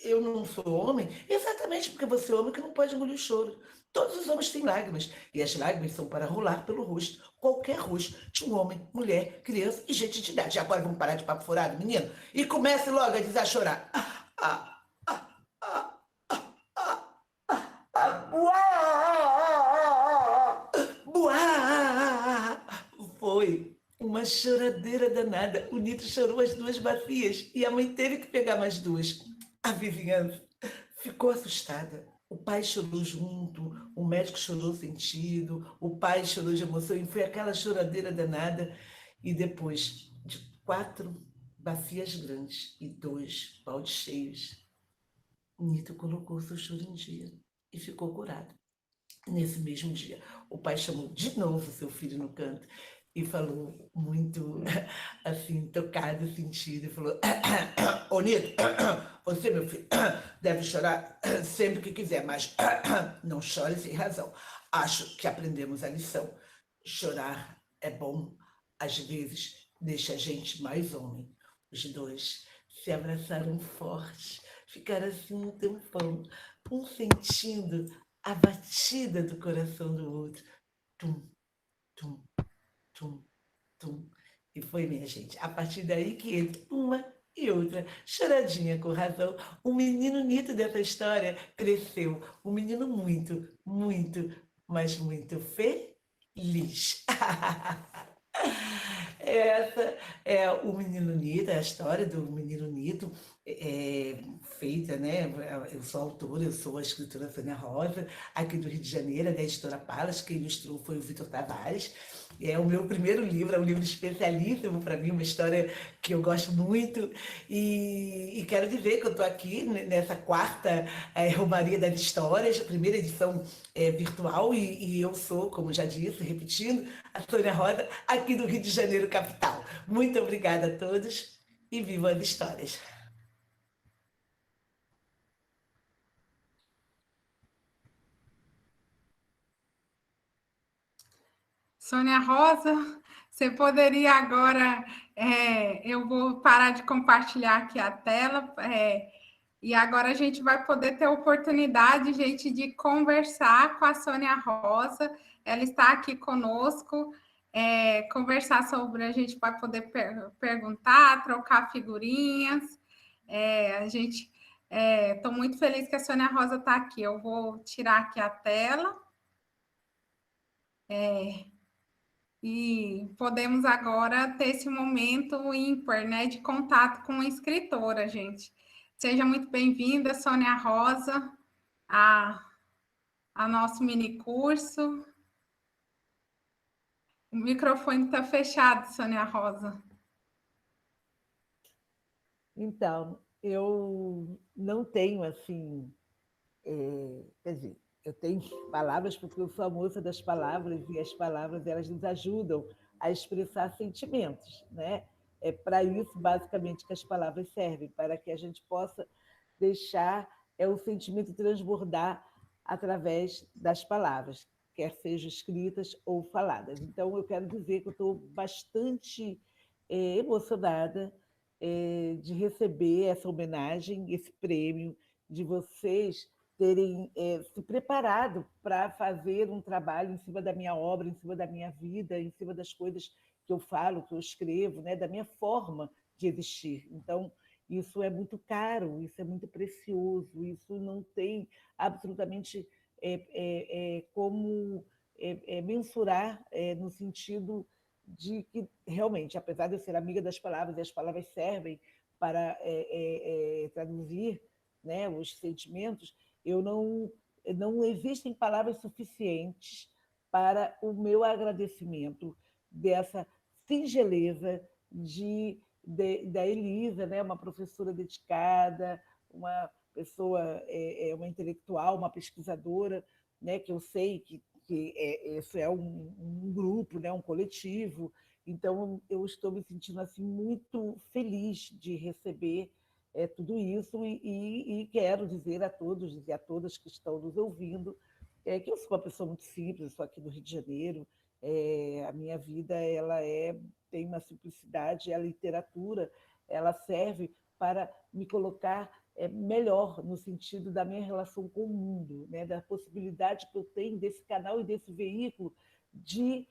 Eu não sou homem? Exatamente porque você é homem que não pode engolir choro. Todos os homens têm lágrimas, e as lágrimas são para rolar pelo rosto, qualquer rosto, de um homem, mulher, criança e gente de idade. Agora vamos parar de papo furado, menino? E comece logo a desachorar. Ah, ah, ah, Buá! Buá! Foi uma choradeira danada. O Nito chorou as 2 bacias e a mãe teve que pegar mais 2. A vizinhança ficou assustada. O pai chorou junto, o médico chorou sentido, o pai chorou de emoção e foi aquela choradeira danada. E depois de 4 bacias grandes e 2 baldes cheios, Nito colocou seu choro em dia e ficou curado. Nesse mesmo dia, o pai chamou de novo seu filho no canto e falou muito assim, tocado, sentido, e falou: Ô Nito, você, meu filho, deve chorar sempre que quiser, mas não chore sem razão. Acho que aprendemos a lição. Chorar é bom, às vezes deixa a gente mais homem. Os 2 se abraçaram forte, ficaram assim um tempão, um sentindo a batida do coração do outro. Tum, tum, tum, tum. E foi, minha gente, a partir daí que entre uma e outra, choradinha com razão, o menino Nito dessa história cresceu. Um menino muito, muito, mas muito feliz. Essa é o Menino Nito, é a história do Menino Nito, feita, né? Eu sou autora, eu sou a escritora Sônia Rosa, aqui do Rio de Janeiro, da editora Palas, quem ilustrou foi o Vitor Tavares. É o meu primeiro livro, é um livro especialíssimo para mim, uma história que eu gosto muito. E quero dizer que eu estou aqui nessa 4ª Romaria das Histórias, a primeira edição virtual, e eu sou, como já disse, repetindo, a Sônia Rosa, aqui do Rio de Janeiro, capital. Muito obrigada a todos e vivam as histórias. Sônia Rosa, você poderia agora. Eu vou parar de compartilhar aqui a tela. E agora a gente vai poder ter a oportunidade, gente, de conversar com a Sônia Rosa. Ela está aqui conosco, conversar sobre, a gente vai poder perguntar, trocar figurinhas. A gente, estou muito feliz que a Sônia Rosa está aqui. Eu vou tirar aqui a tela. E podemos agora ter esse momento ímpar, né, de contato com a escritora, gente. Seja muito bem-vinda, Sônia Rosa, a nosso mini curso. O microfone está fechado, Sônia Rosa. Então, eu não tenho assim, quer dizer, eu tenho palavras porque eu sou a moça das palavras e as palavras elas nos ajudam a expressar sentimentos, né? É para isso basicamente que as palavras servem, para que a gente possa deixar o sentimento transbordar através das palavras, quer sejam escritas ou faladas. Então, eu quero dizer que eu estou bastante emocionada de receber essa homenagem, esse prêmio, de vocês terem se preparado para fazer um trabalho em cima da minha obra, em cima da minha vida, em cima das coisas que eu falo, que eu escrevo, né, da minha forma de existir. Então, Isso é muito caro, isso é muito precioso, isso não tem absolutamente como mensurar no sentido de que, realmente, apesar de eu ser amiga das palavras, e as palavras servem para traduzir, né, os sentimentos, não existem palavras suficientes para o meu agradecimento dessa singeleza da Elisa, né, uma professora dedicada, uma pessoa, uma intelectual, uma pesquisadora, né, que eu sei que isso é um grupo, né, um coletivo. Então, eu estou me sentindo assim, muito feliz de receber tudo isso e quero dizer a todos e a todas que estão nos ouvindo que eu sou uma pessoa muito simples, eu sou aqui do Rio de Janeiro, a minha vida tem uma simplicidade, a literatura ela serve para me colocar melhor no sentido da minha relação com o mundo, né? Da possibilidade que eu tenho desse canal e desse veículo de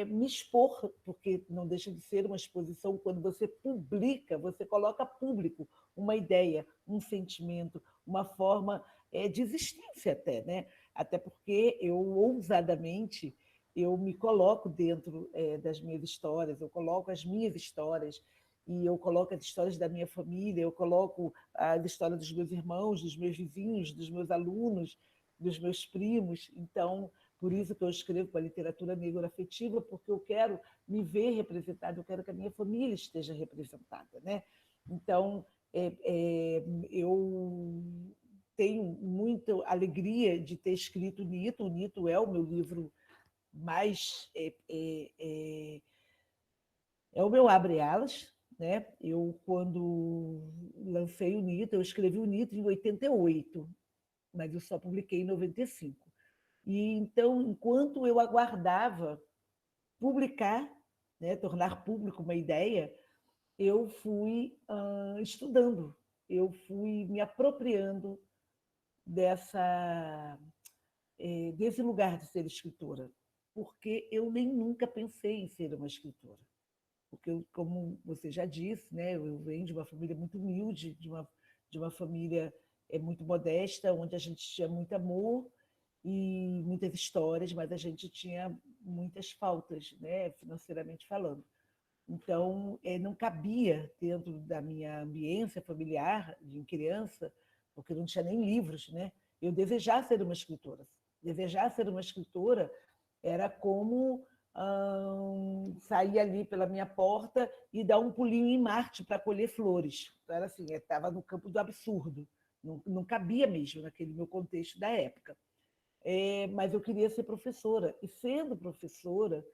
me expor, porque não deixa de ser uma exposição. Quando você publica, você coloca público uma ideia, um sentimento, uma forma de existência até, né? Até porque eu, ousadamente, eu me coloco dentro das minhas histórias, eu coloco as minhas histórias, e eu coloco as histórias da minha família, eu coloco a história dos meus irmãos, dos meus vizinhos, dos meus alunos, dos meus primos. Então, por isso que eu escrevo para a literatura negro-afetiva, porque eu quero me ver representada, eu quero que a minha família esteja representada, né? Então, eu tenho muita alegria de ter escrito Nito. O Nito é o meu livro mais... é o meu abre-alas, né? Eu, quando lancei o Nito, eu escrevi o Nito em 88, mas eu só publiquei em 95. E então, enquanto eu aguardava publicar, né, tornar público uma ideia, eu fui estudando, eu fui me apropriando desse lugar de ser escritora, porque eu nem nunca pensei em ser uma escritora. Porque, como você já disse, né, eu venho de uma família muito humilde, de uma família muito modesta, onde a gente tinha muito amor e muitas histórias, mas a gente tinha muitas faltas, né, financeiramente falando. Então, não cabia dentro da minha ambiência familiar, de criança, porque não tinha nem livros, né? Eu desejar ser uma escritora. Desejar ser uma escritora era como sair ali pela minha porta e dar um pulinho em Marte para colher flores. Então, era assim, estava no campo do absurdo. Não cabia mesmo naquele meu contexto da época. Mas eu queria ser professora. E, sendo professora,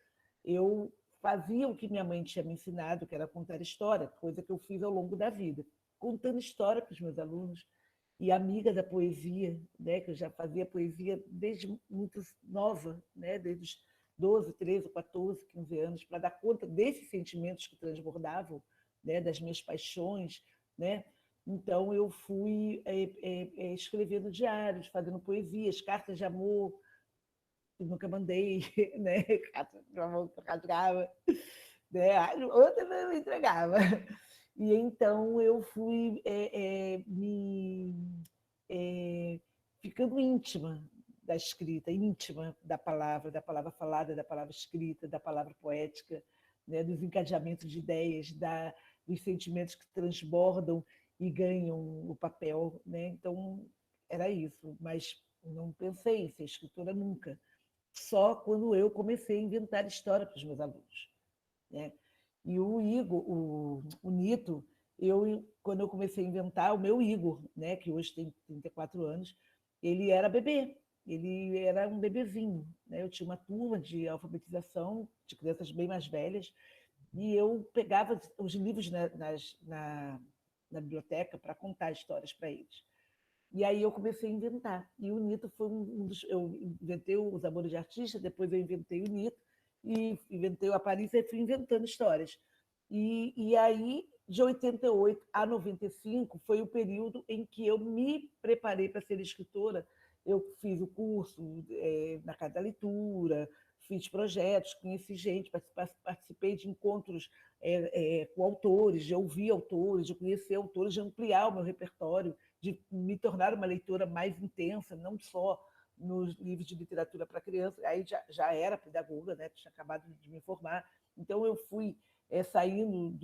eu fazia o que minha mãe tinha me ensinado, que era contar história, coisa que eu fiz ao longo da vida, contando história para os meus alunos, e amiga da poesia, né, que eu já fazia poesia desde muito nova, né, desde os 12, 13, 14, 15 anos, para dar conta desses sentimentos que transbordavam, né, das minhas paixões, né? Então, eu fui escrevendo diários, fazendo poesias, cartas de amor, que nunca mandei, né? Cartas de amor que eu rasgava, né? Outra eu me entregava. E então eu fui ficando íntima da escrita, íntima da palavra falada, da palavra escrita, da palavra poética, né? Dos encadeamentos de ideias, dos sentimentos que transbordam e ganham o papel, né? Então, era isso, mas não pensei em ser escritora nunca. Só quando eu comecei a inventar história para os meus alunos, né? E o Igor, o Nito, quando eu comecei a inventar, o meu Igor, né, que hoje tem 34 anos, ele era bebê, ele era um bebezinho, né? Eu tinha uma turma de alfabetização de crianças bem mais velhas, e eu pegava os livros na biblioteca para contar histórias para eles. E aí eu comecei a inventar. E o Nito foi um dos... Eu inventei Os Amores de Artista, depois eu inventei o Nito, e inventei o Aparícia e fui inventando histórias. E aí, de 88 a 95, foi o período em que eu me preparei para ser escritora. Eu fiz o curso na Casa da Leitura, fiz projetos, conheci gente, participei de encontros com autores, de ouvir autores, de conhecer autores, de ampliar o meu repertório, de me tornar uma leitora mais intensa, não só nos livros de literatura para criança. Aí já era pedagoga, né? Tinha acabado de me formar. Então, eu fui saindo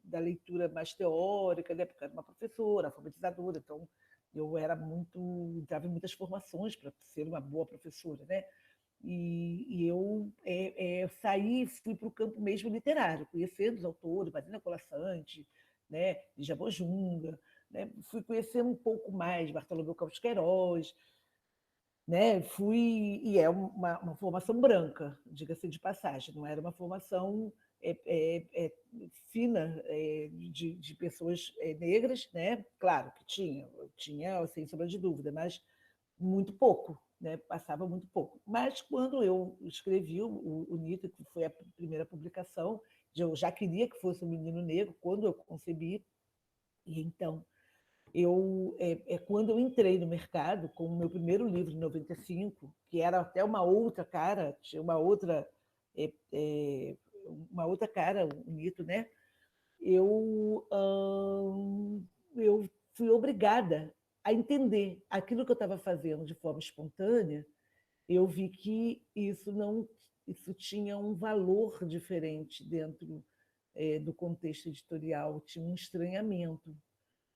da leitura mais teórica, né? Porque eu era uma professora, alfabetizadora, então eu entrava em muitas formações para ser uma boa professora, né? E eu saí, fui para o campo mesmo literário, conhecendo os autores, Marina Colasanti, né? Lígia Bojunga, né? Fui conhecendo um pouco mais Bartolomeu Campos Queiroz, né? E é uma formação branca, diga-se de passagem, não era uma formação fina de pessoas negras, né? Claro que tinha, sem sombra de dúvida, mas muito pouco, né? Passava muito pouco. Mas quando eu escrevi o Nito, que foi a primeira publicação, eu já queria que fosse um menino negro, quando eu concebi, e então quando eu entrei no mercado com o meu primeiro livro, em 95, que era até uma outra cara, tinha uma outra cara, o Nito, né? Eu fui obrigada a entender aquilo que eu estava fazendo de forma espontânea. Eu vi que isso tinha um valor diferente dentro do contexto editorial, tinha um estranhamento.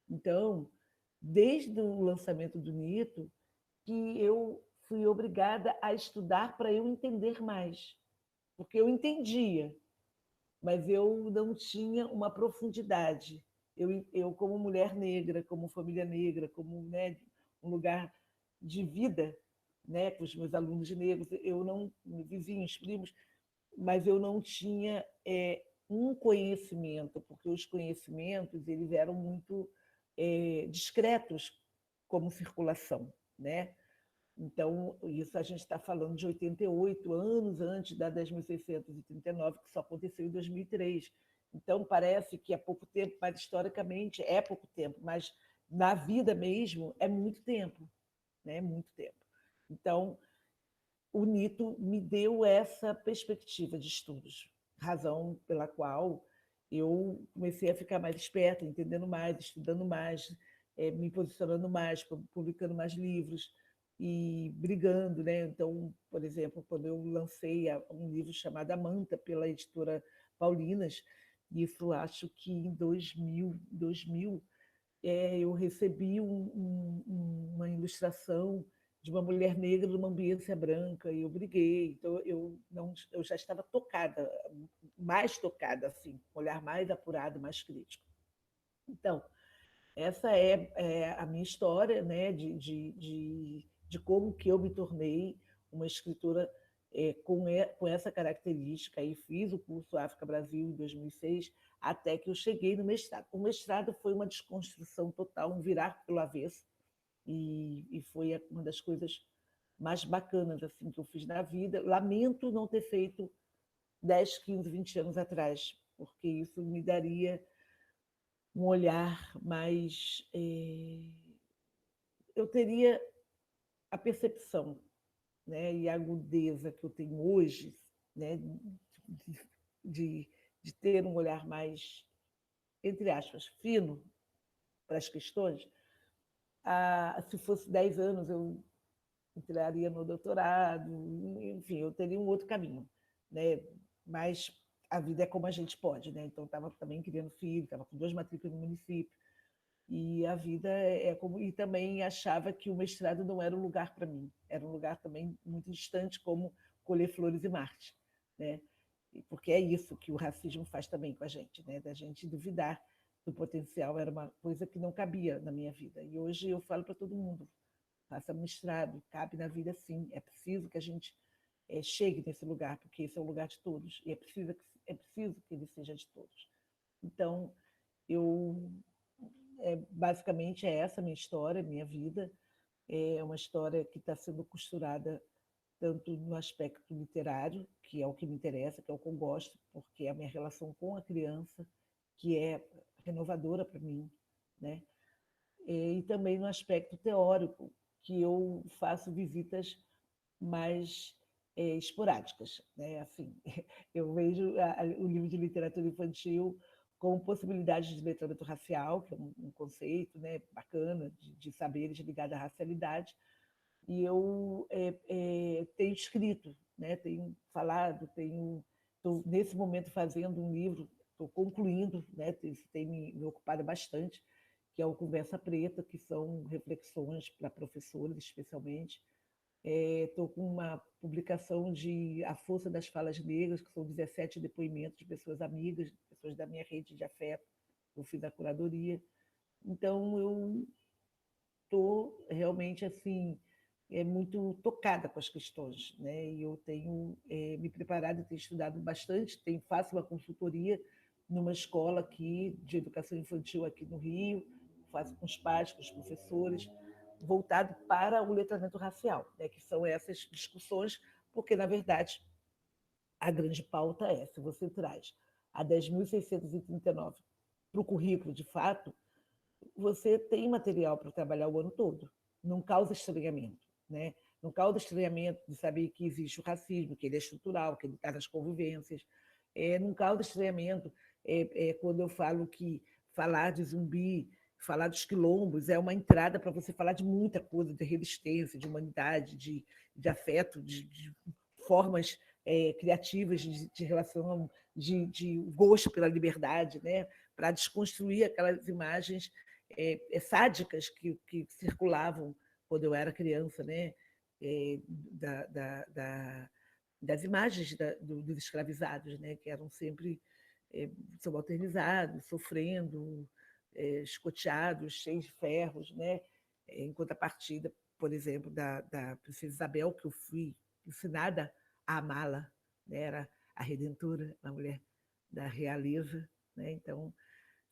Então, desde o lançamento do Nito, que eu fui obrigada a estudar para eu entender mais, porque eu entendia, mas eu não tinha uma profundidade. Eu como mulher negra, como família negra, como, né, um lugar de vida, né, com os meus alunos negros, eu não, vizinhos, primos, mas eu não tinha um conhecimento, porque os conhecimentos eles eram muito discretos como circulação, né? Então, isso a gente está falando de 88 anos antes da 10.639, que só aconteceu em 2003. Então, parece que é pouco tempo, mas historicamente é pouco tempo, mas na vida mesmo é muito tempo, né? Muito tempo. Então, o Nito me deu essa perspectiva de estudos, razão pela qual eu comecei a ficar mais esperta, entendendo mais, estudando mais, me posicionando mais, publicando mais livros e brigando, né? Então, por exemplo, quando eu lancei um livro chamado A Manta pela editora Paulinas, isso acho que em 2000 eu recebi uma ilustração de uma mulher negra numa ambiência branca e eu briguei. Então eu já estava tocada, mais tocada, assim, com um olhar mais apurado, mais crítico. Então, essa é a minha história, né, de como que eu me tornei uma escritora com essa característica. Aí fiz o curso África Brasil em 2006, até que eu cheguei no mestrado. O mestrado foi uma desconstrução total, um virar pelo avesso, e foi uma das coisas mais bacanas assim que eu fiz na vida. Lamento não ter feito 10, 15, 20 anos atrás, porque isso me daria um olhar mais... eu teria a percepção, né, e a agudeza que eu tenho hoje, né, de, de ter um olhar mais, entre aspas, fino para as questões. Se fosse 10 anos, eu entraria no doutorado, enfim, eu teria um outro caminho, né? Mas a vida é como a gente pode, né? Então, estava também criando filho, estava com 2 matrículas no município, e a vida é como... E também achava que o mestrado não era um lugar para mim, era um lugar também muito distante, como colher flores em Marte, né? Porque é isso que o racismo faz também com a gente, né? Da gente duvidar do potencial, era uma coisa que não cabia na minha vida. E hoje eu falo para todo mundo, faça mestrado, cabe na vida sim, é preciso que a gente chegue nesse lugar, porque esse é o lugar de todos, e é preciso que ele seja de todos. Então, basicamente é essa a minha história, minha vida, é uma história que está sendo costurada tanto no aspecto literário, que é o que me interessa, que é o que eu gosto, porque é a minha relação com a criança, que é renovadora para mim, né? E também no aspecto teórico, que eu faço visitas mais esporádicas, né? Assim, eu vejo o livro de literatura infantil com possibilidades de letramento racial, que é um conceito, né, bacana de saberes ligados à racialidade, e eu tenho escrito, né, tenho falado, estou nesse momento fazendo um livro, estou concluindo, né, isso tem me ocupado bastante, que é o Conversa Preta, que são reflexões para professores, especialmente. Estou com uma publicação de A Força das Falas Negras, que são 17 depoimentos de pessoas amigas, pessoas da minha rede de afeto. Eu fiz a curadoria. Então, eu estou realmente assim muito tocada com as questões, né? E eu tenho me preparado e tenho estudado bastante. Faço uma consultoria numa escola aqui de educação infantil aqui no Rio, faço com os pais, com os professores, voltado para o letramento racial, né? Que são essas discussões, porque, na verdade, a grande pauta é, se você traz a 10.639 para o currículo, de fato, você tem material para trabalhar o ano todo. Não causa estranhamento, né? Não causa estranhamento de saber que existe o racismo, que ele é estrutural, que ele está nas convivências. Não causa estranhamento quando eu falo que falar de zumbi, falar dos quilombos é uma entrada para você falar de muita coisa, de resistência, de humanidade, de afeto, de formas criativas de relação, de gosto pela liberdade, né? Para desconstruir aquelas imagens sádicas que circulavam quando eu era criança, né? Das imagens dos escravizados, né? Que eram sempre subalternizados, sofrendo, escoteados, cheios de ferros, né? Em contrapartida, por exemplo, da princesa Isabel, que eu fui ensinada a amá-la, né? Era a redentora, a mulher da realeza, né? Então,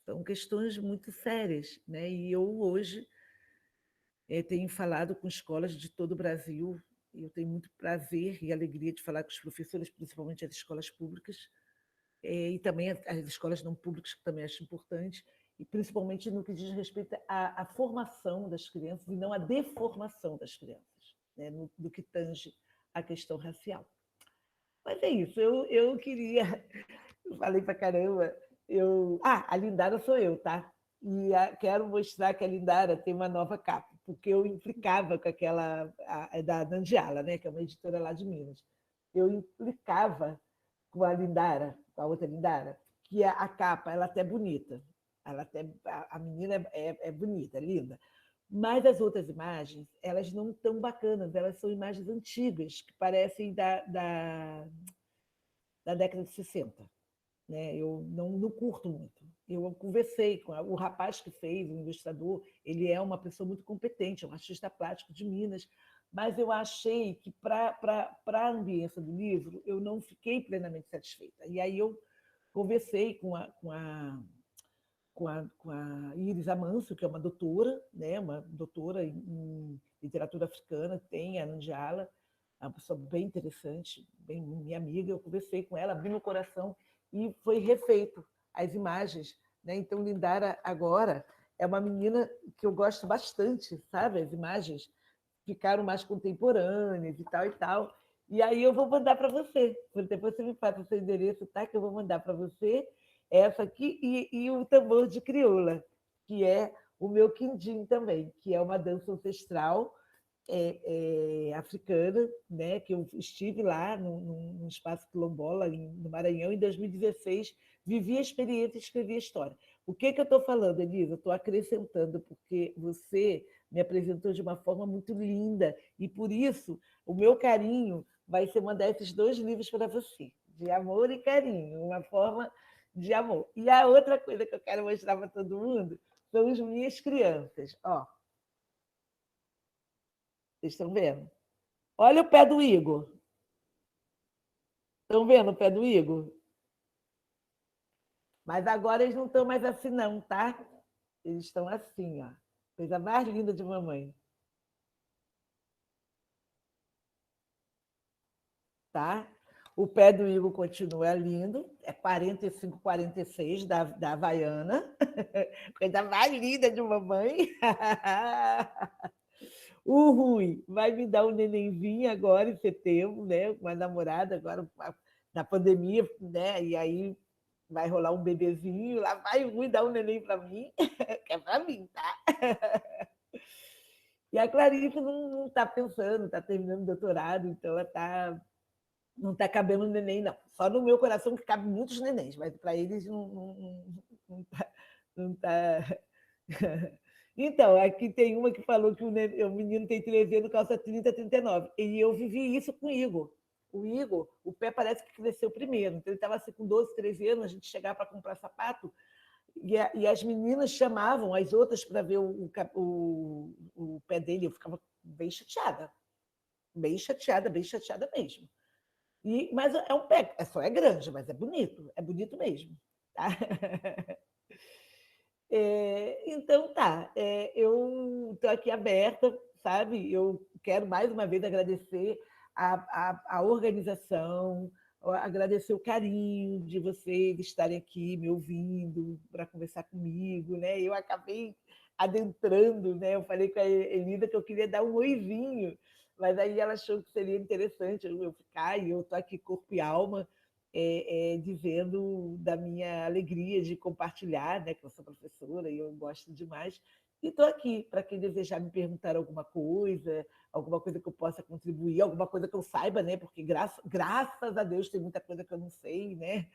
são questões muito sérias, né? E eu hoje tenho falado com escolas de todo o Brasil, e eu tenho muito prazer e alegria de falar com os professores, principalmente as escolas públicas, e também as escolas não públicas, que também acho importante, e principalmente no que diz respeito à formação das crianças e não à deformação das crianças, né? No que tange à questão racial. Mas é isso, eu queria... Eu falei para caramba. A Lindara sou eu, tá? E quero mostrar que a Lindara tem uma nova capa, porque eu implicava com aquela da Nandiala, né? Que é uma editora lá de Minas. Eu implicava com a Lindara, com a outra Lindara, que a capa ela até é bonita, a menina é bonita, é linda, mas as outras imagens elas não estão bacanas, elas são imagens antigas que parecem da década de 60. Né? Eu não curto muito. Eu conversei com o rapaz que fez, o ilustrador, ele é uma pessoa muito competente, é um artista plástico de Minas, mas eu achei que, para a ambiência do livro, eu não fiquei plenamente satisfeita. E aí eu conversei com a Iris Amâncio, que é uma doutora, né? Uma doutora em literatura africana, tem a Nandiala, é uma pessoa bem interessante, bem minha amiga. Eu conversei com ela, abri meu coração e foi refeito as imagens, né? Então, Lindara agora é uma menina que eu gosto bastante, sabe? As imagens ficaram mais contemporâneas e tal e tal. E aí eu vou mandar para você. Depois você me passa o seu endereço, tá? Que eu vou mandar para você essa aqui e o tambor de crioula, que é o meu quindim também, que é uma dança ancestral africana, né? Que eu estive lá no Espaço Quilombola, no Maranhão, em 2016, vivi a experiência e escrevi a história. O que eu estou falando, Elisa? Eu estou acrescentando, porque você me apresentou de uma forma muito linda, e por isso o meu carinho vai ser mandar esses 2 livros para você, de amor e carinho, uma forma de amor. E a outra coisa que eu quero mostrar para todo mundo são as minhas crianças. Ó, vocês estão vendo? Olha o pé do Igor. Estão vendo o pé do Igor? Mas agora eles não estão mais assim, não, tá? Eles estão assim, ó. Coisa mais linda de mamãe. Tá? O pé do Igor continua lindo, é 45, 46 da Havaiana. Coisa mais linda de mamãe. O ruim, vai me dar um nenenzinho agora em setembro, né? Uma namorada agora na pandemia, né? E aí vai rolar um bebezinho, lá vai o ruim dar um neném para mim, que é para mim, tá? E a Clarice não está pensando, está terminando o doutorado, então ela não está cabendo neném, não. Só no meu coração que cabe muitos nenéns, mas para eles não tá, não tá. Então, aqui tem uma que falou que o menino tem 13 anos, calça 30, 39. E eu vivi isso com o Igor. O Igor, o pé parece que cresceu primeiro. Então, ele estava assim, com 12, 13 anos, a gente chegava para comprar sapato, e as meninas chamavam as outras para ver o pé dele. Eu ficava bem chateada mesmo. Mas é um pé, só é grande, mas é bonito mesmo. Tá? Então tá, eu estou aqui aberta, sabe? Eu quero mais uma vez agradecer a organização, agradecer o carinho de vocês estarem aqui me ouvindo para conversar comigo, né? Eu acabei adentrando, né? Eu falei com a Elida que eu queria dar um oizinho, mas aí ela achou que seria interessante eu ficar, e eu estou aqui corpo e alma, dizendo da minha alegria de compartilhar, né, que eu sou professora e eu gosto demais. E estou aqui para quem desejar me perguntar alguma coisa que eu possa contribuir, alguma coisa que eu saiba, né? Porque graças a Deus tem muita coisa que eu não sei, né?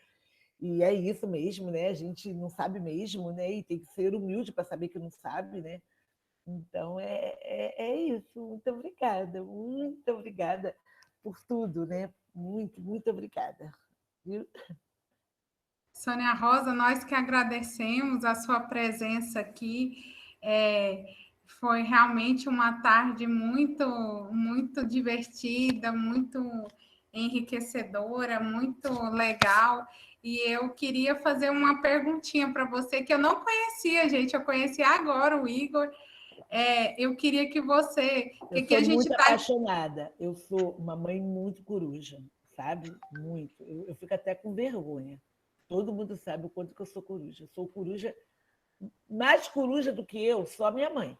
E é isso mesmo, né? A gente não sabe mesmo, né? E tem que ser humilde para saber que não sabe, né? Então é isso. Muito obrigada por tudo, né? Muito obrigada. Viu? Sônia Rosa, nós que agradecemos a sua presença aqui. Foi realmente uma tarde muito divertida, muito enriquecedora, muito legal. E eu queria fazer uma perguntinha para você que eu não conhecia, gente. Eu conheci agora o Igor. Eu queria que você. Eu Que sou a gente muito está. apaixonada. Eu sou uma mãe muito coruja, sabe? Muito. Eu fico até com vergonha. Todo mundo sabe o quanto que eu sou coruja. Eu sou coruja, mais coruja do que eu, só minha mãe.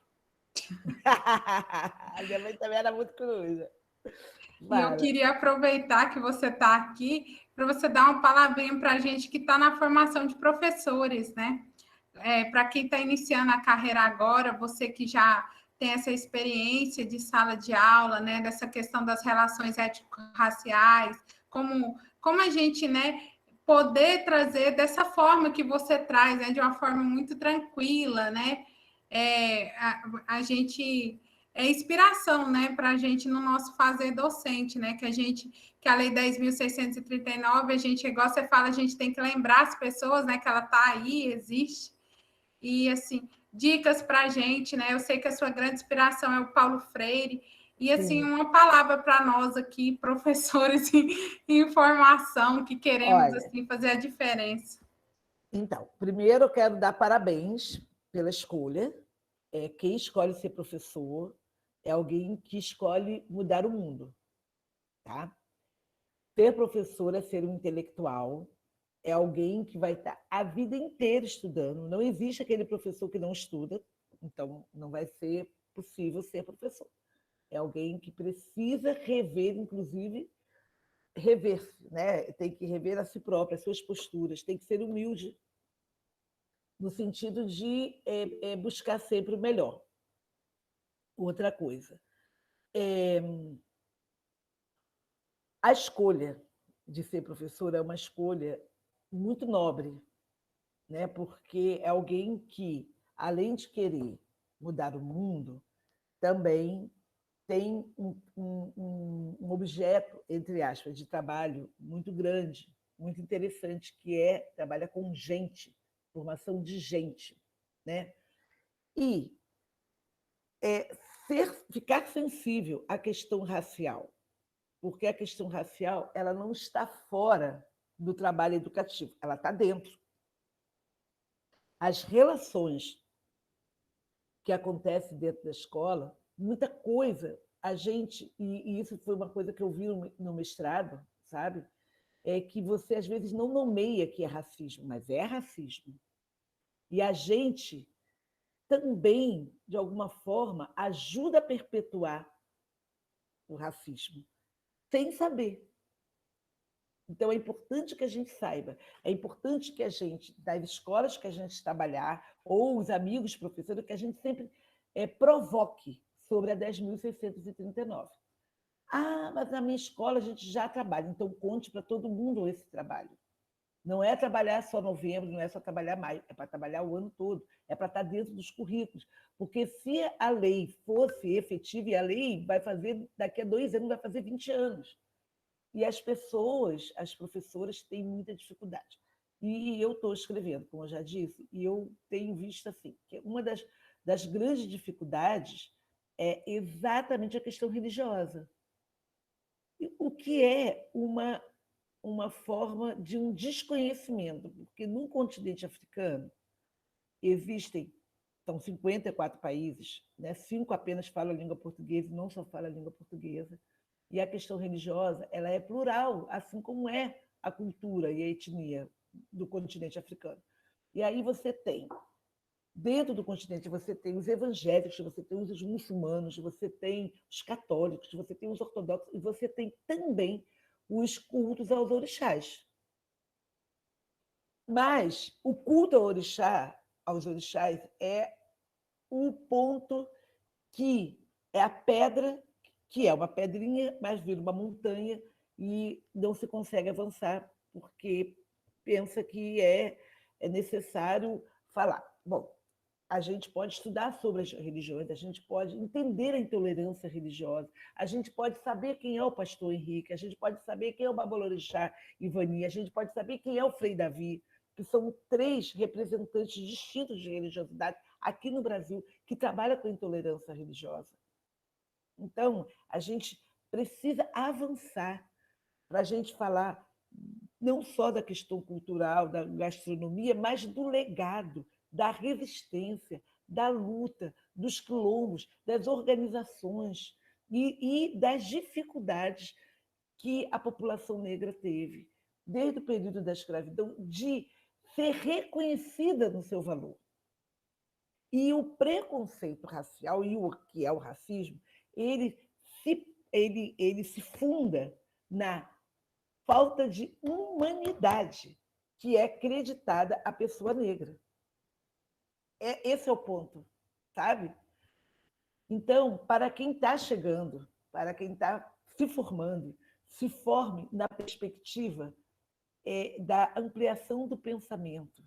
A minha mãe também era muito coruja. E eu Fala. queria aproveitar que você está aqui para você dar uma palavrinha para a gente que está na formação de professores, né? Para quem está iniciando a carreira agora, você que já tem essa experiência de sala de aula, né? Dessa questão das relações étnico-raciais, como a gente, né? Poder trazer dessa forma que você traz, né? De uma forma muito tranquila, né? A gente inspiração, né, para a gente no nosso fazer docente, né, que a Lei 10.639, a gente, igual você fala, a gente tem que lembrar as pessoas, né, que ela está aí, existe, e, assim, dicas para a gente, né, eu sei que a sua grande inspiração é o Paulo Freire, e, assim, Sim. uma palavra para nós aqui, professores em formação, que queremos, Olha, assim, fazer a diferença. então, primeiro eu quero dar parabéns pela escolha. Quem escolhe ser professor é alguém que escolhe mudar o mundo, tá? Ser professor é ser um intelectual, é alguém que vai estar a vida inteira estudando. Não existe aquele professor que não estuda, então não vai ser possível ser professor. É alguém que precisa rever, inclusive, rever-se, né? Tem que rever a si próprio, as suas posturas, tem que ser humilde, no sentido de buscar sempre o melhor. Outra coisa, a escolha de ser professor é uma escolha muito nobre, né? Porque é alguém que, além de querer mudar o mundo, também tem um objeto, entre aspas, de trabalho muito grande, muito interessante, que trabalha com gente, formação de gente, né? E ficar sensível à questão racial, porque a questão racial ela não está fora do trabalho educativo, ela está dentro. As relações que acontecem dentro da escola, muita coisa, a gente, e isso foi uma coisa que eu vi no mestrado, sabe? É que você, às vezes, não nomeia que é racismo, mas é racismo. E a gente também, de alguma forma, ajuda a perpetuar o racismo, sem saber. Então, é importante que a gente saiba, é importante que a gente, das escolas que a gente trabalhar, ou os amigos professores, que a gente sempre provoque sobre a 10.639. Ah, mas na minha escola a gente já trabalha, então conte para todo mundo esse trabalho. Não é trabalhar só novembro, não é só trabalhar maio, é para trabalhar o ano todo, é para estar dentro dos currículos. Porque se a lei fosse efetiva, e a lei vai fazer, daqui a 2 anos, vai fazer 20 anos. E as pessoas, as professoras, têm muita dificuldade. E eu estou escrevendo, como eu já disse, e eu tenho visto assim, que uma das grandes dificuldades é exatamente a questão religiosa. O que é uma forma de um desconhecimento, porque no continente africano existem, são 54 países, né? 5 apenas falam a língua portuguesa, não só falam a língua portuguesa, e a questão religiosa ela é plural, assim como é a cultura e a etnia do continente africano. E aí você tem, dentro do continente, você tem os evangélicos, você tem os muçulmanos, você tem os católicos, você tem os ortodoxos, e você tem também os cultos aos orixás. Mas o culto aos orixás é o ponto que é a pedra, que é uma pedrinha, mas vira uma montanha e não se consegue avançar, porque pensa que é necessário falar. Bom, a gente pode estudar sobre as religiões, a gente pode entender a intolerância religiosa, a gente pode saber quem é o pastor Henrique, a gente pode saber quem é o Babalorixá Ivani, a gente pode saber quem é o Frei Davi, que são 3 representantes distintos de religiosidade aqui no Brasil que trabalham com intolerância religiosa. Então, a gente precisa avançar para a gente falar não só da questão cultural, da gastronomia, mas do legado, da resistência, da luta, dos quilombos, das organizações e das dificuldades que a população negra teve, desde o período da escravidão, de ser reconhecida no seu valor. E o preconceito racial, e o que é o racismo, ele se funda na falta de humanidade que é acreditada à pessoa negra. Esse é o ponto, sabe? Então, para quem está chegando, para quem está se formando, se forme na perspectiva da ampliação do pensamento,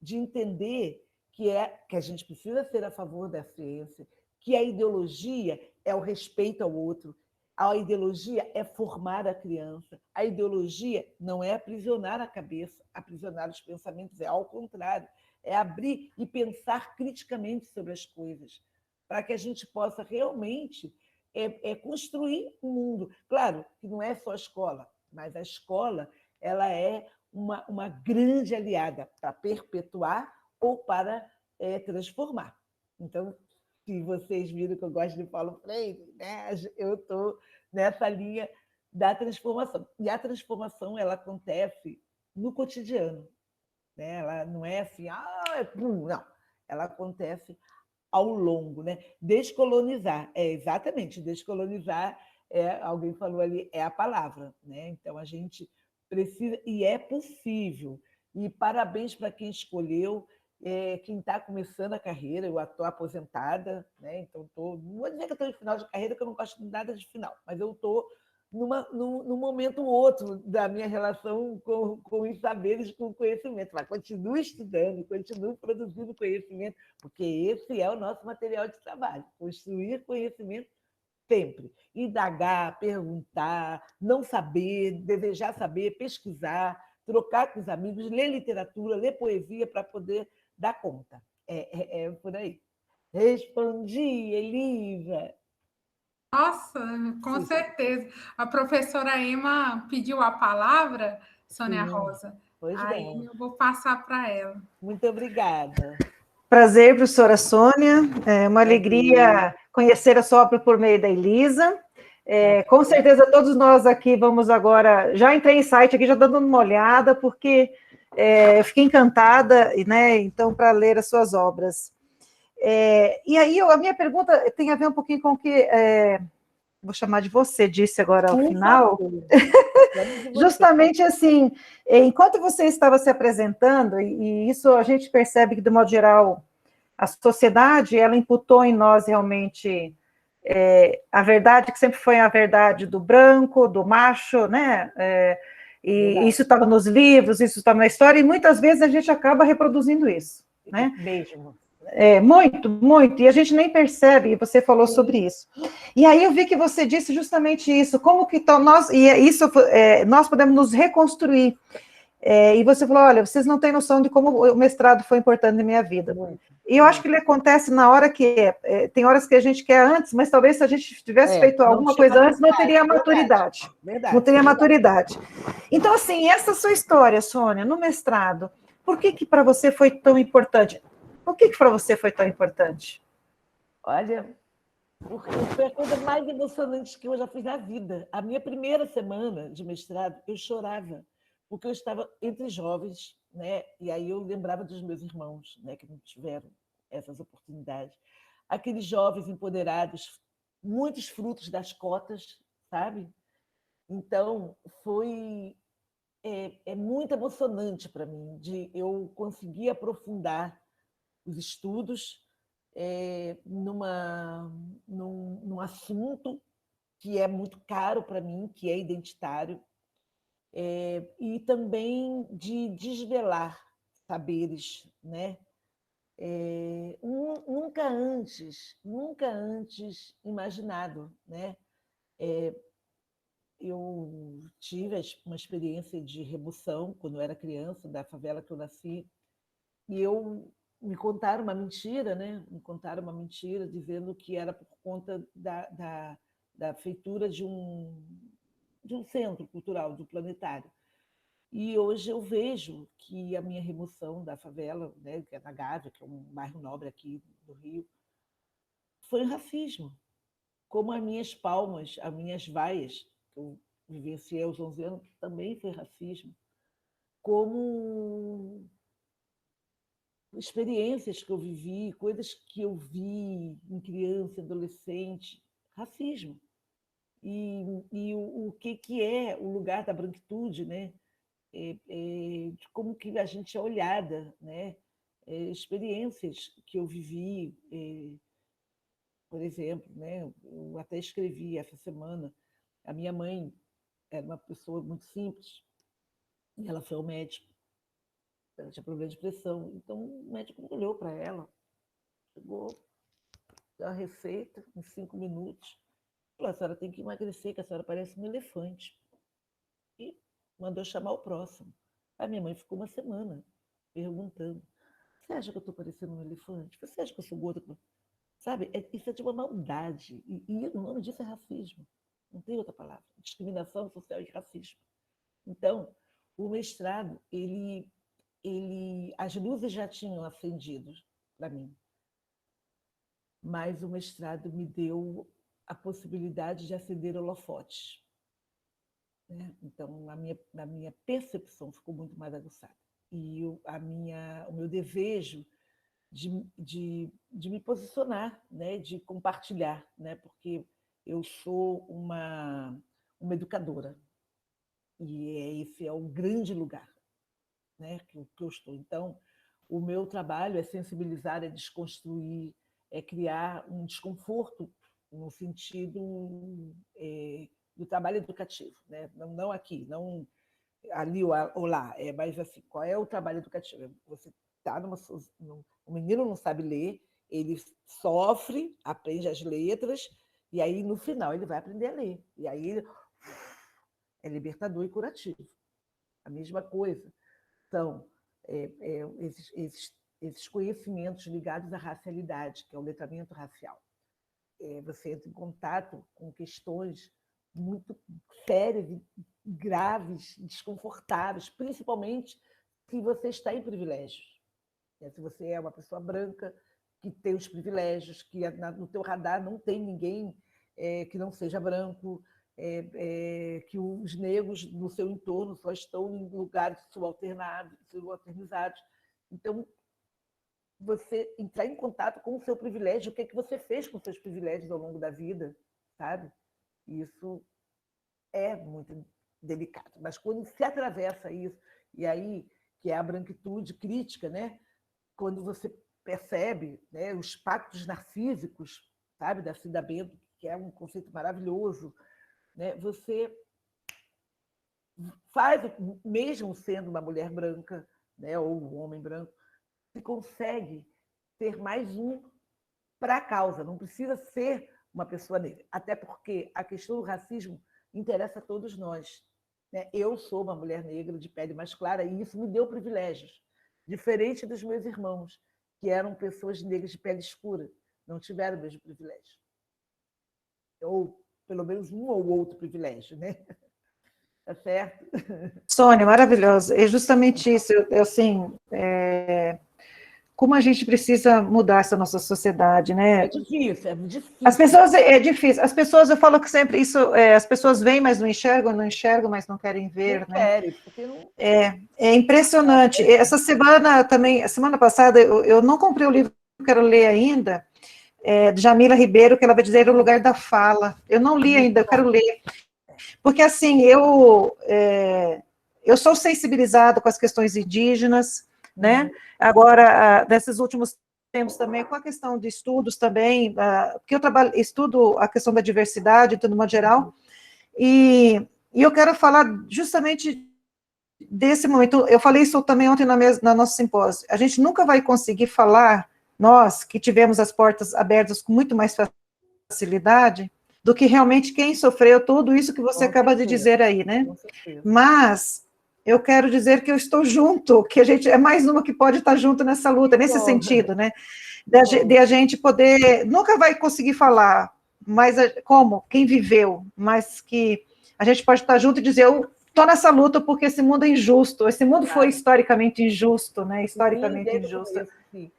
de entender que a gente precisa ser a favor da ciência, que a ideologia é o respeito ao outro, a ideologia é formar a criança, a ideologia não é aprisionar a cabeça, aprisionar os pensamentos, é ao contrário, é abrir e pensar criticamente sobre as coisas, para que a gente possa realmente construir um mundo. Claro que não é só a escola, mas a escola ela é uma grande aliada para perpetuar ou para transformar. Então, se vocês viram que eu gosto de Paulo Freire, né? Eu estou nessa linha da transformação. E a transformação ela acontece no cotidiano. Né? Ela não é assim, não. Ela acontece ao longo. Né? Descolonizar, exatamente, descolonizar, alguém falou ali, é a palavra. Né? Então, a gente precisa, e é possível. E parabéns para quem escolheu, quem está começando a carreira. Eu estou aposentada, né? Então não vou dizer que estou em final de carreira, que eu não gosto de nada de final, mas eu estou num momento outro da minha relação com os saberes, com o conhecimento. Mas continue estudando, continue produzindo conhecimento, porque esse é o nosso material de trabalho, construir conhecimento sempre. Indagar, perguntar, não saber, desejar saber, pesquisar, trocar com os amigos, ler literatura, ler poesia para poder dar conta. É por aí. Respondi, Elisa. Nossa, com certeza. A professora Emma pediu a palavra, Sônia Rosa. Pois aí bem. eu vou passar para ela. Muito obrigada. Prazer, professora Sônia. É uma alegria conhecer a sua obra por meio da Elisa. Com certeza, todos nós aqui vamos agora... Já entrei em site aqui, já dando uma olhada, porque eu fiquei encantada, né, então, para ler as suas obras. E aí, a minha pergunta tem a ver um pouquinho com o que, vou chamar de você, disse agora ao final. Justamente assim, enquanto você estava se apresentando, e isso a gente percebe que, de modo geral, a sociedade, ela imputou em nós realmente a verdade, que sempre foi a verdade do branco, do macho, né? E isso estava nos livros, isso estava na história, e muitas vezes a gente acaba reproduzindo isso, né? Mesmo. Muito, muito, e a gente nem percebe, e você falou sobre isso. E aí eu vi que você disse justamente isso, como que nós, nós podemos nos reconstruir. E você falou, olha, vocês não têm noção de como o mestrado foi importante na minha vida. E eu acho que ele acontece na hora que, tem horas que a gente quer antes, mas talvez se a gente tivesse feito alguma coisa antes, não teria maturidade. Verdade. Não teria maturidade. Então, assim, essa sua história, Sônia, no mestrado, por que para você foi tão importante? Por que para você foi tão importante? Olha, porque foi a coisa mais emocionante que eu já fiz na vida. A minha primeira semana de mestrado, eu chorava, porque eu estava entre jovens, né? E aí eu lembrava dos meus irmãos, né? Que não tiveram essas oportunidades. Aqueles jovens empoderados, muitos frutos das cotas, sabe? Então, foi muito emocionante para mim, de eu conseguir aprofundar os estudos num assunto que é muito caro para mim, que é identitário, e também de desvelar saberes, né? Nunca antes imaginado, né? Eu tive uma experiência de remoção quando eu era criança, da favela que eu nasci, e me contaram uma mentira, né? Me contaram uma mentira dizendo que era por conta da feitura de um centro cultural, do planetário. E hoje eu vejo que a minha remoção da favela, né, que é na Gávea, que é um bairro nobre aqui do Rio, foi um racismo. Como as minhas palmas, as minhas vaias, que eu vivenciei aos 11 anos, também foi racismo. Como experiências que eu vivi, coisas que eu vi em criança, adolescente, racismo. E o que é o lugar da branquitude, né? De como que a gente é olhada, né? Experiências que eu vivi, por exemplo, né? Eu até escrevi essa semana, a minha mãe era uma pessoa muito simples, e ela foi ao médico, ela tinha problema de pressão, então o médico olhou para ela, chegou, deu a receita em 5 minutos, falou, a senhora tem que emagrecer, que a senhora parece um elefante. E mandou chamar o próximo. A minha mãe ficou uma semana perguntando, você acha que eu estou parecendo um elefante? Você acha que eu sou gorda? Sabe, isso é de uma maldade. E o nome disso é racismo. Não tem outra palavra. Discriminação social e racismo. Então, o mestrado, as luzes já tinham acendido para mim, mas o mestrado me deu a possibilidade de acender holofotes, né? Então, a minha percepção ficou muito mais aguçada. E o meu desejo de me posicionar, né? De compartilhar, né? Porque eu sou uma educadora, e esse é um grande lugar, né? que eu estou. Então, o meu trabalho é sensibilizar, é desconstruir, é criar um desconforto no sentido do trabalho educativo, né? Não aqui, não ali ou lá, mas assim, qual é o trabalho educativo? Você está o menino não sabe ler, ele sofre, aprende as letras, e aí no final ele vai aprender a ler. E aí é libertador e curativo. A mesma coisa. Então, esses conhecimentos ligados à racialidade, que é o letramento racial. Você entra em contato com questões muito sérias e graves, desconfortáveis, principalmente se você está em privilégios. Se você é uma pessoa branca que tem os privilégios, que no teu radar não tem ninguém que não seja branco, que os negros no seu entorno só estão em lugares subalternizados. Então, você entrar em contato com o seu privilégio, o que é que você fez com os seus privilégios ao longo da vida, sabe? Isso é muito delicado. Mas quando se atravessa isso, e aí, que é a branquitude crítica, né? Quando você percebe, né, os pactos narcísicos, sabe, da Cida Bento, que é um conceito maravilhoso, né? Você faz, mesmo sendo uma mulher branca, né, ou um homem branco, se consegue ser mais um para a causa, não precisa ser uma pessoa negra, até porque a questão do racismo interessa a todos nós, né? Eu sou uma mulher negra de pele mais clara e isso me deu privilégios, diferente dos meus irmãos, que eram pessoas negras de pele escura, não tiveram o mesmo privilégio. Ou pelo menos um ou outro privilégio, né? Tá certo? Sônia, maravilhoso. É justamente isso. Assim, como a gente precisa mudar essa nossa sociedade, né? É difícil, é difícil. As pessoas, é difícil. As pessoas, eu falo que sempre isso, as pessoas veem, mas não enxergam, mas não querem ver, não né? querem, porque não... É impressionante. Essa semana também, semana passada, eu não comprei o livro que eu quero ler ainda, de Jamila Ribeiro, que ela vai dizer o lugar da fala. Eu não li ainda, eu quero ler. Porque, assim, eu sou sensibilizada com as questões indígenas, né? Agora, nesses últimos tempos também, com a questão de estudos também, porque eu estudo a questão da diversidade, de modo geral, e eu quero falar justamente desse momento. Eu falei isso também ontem na nosso simpósio. A gente nunca vai conseguir falar, nós que tivemos as portas abertas com muito mais facilidade, do que realmente quem sofreu tudo isso que você acaba de dizer aí, né? Mas eu quero dizer que eu estou junto, que a gente é mais uma que pode estar junto nessa luta, nesse sentido, né? De a gente poder, nunca vai conseguir falar, mas como? Quem viveu, mas que a gente pode estar junto e dizer, eu estou nessa luta porque esse mundo é injusto, esse mundo foi historicamente injusto, né? Historicamente injusto. Sim.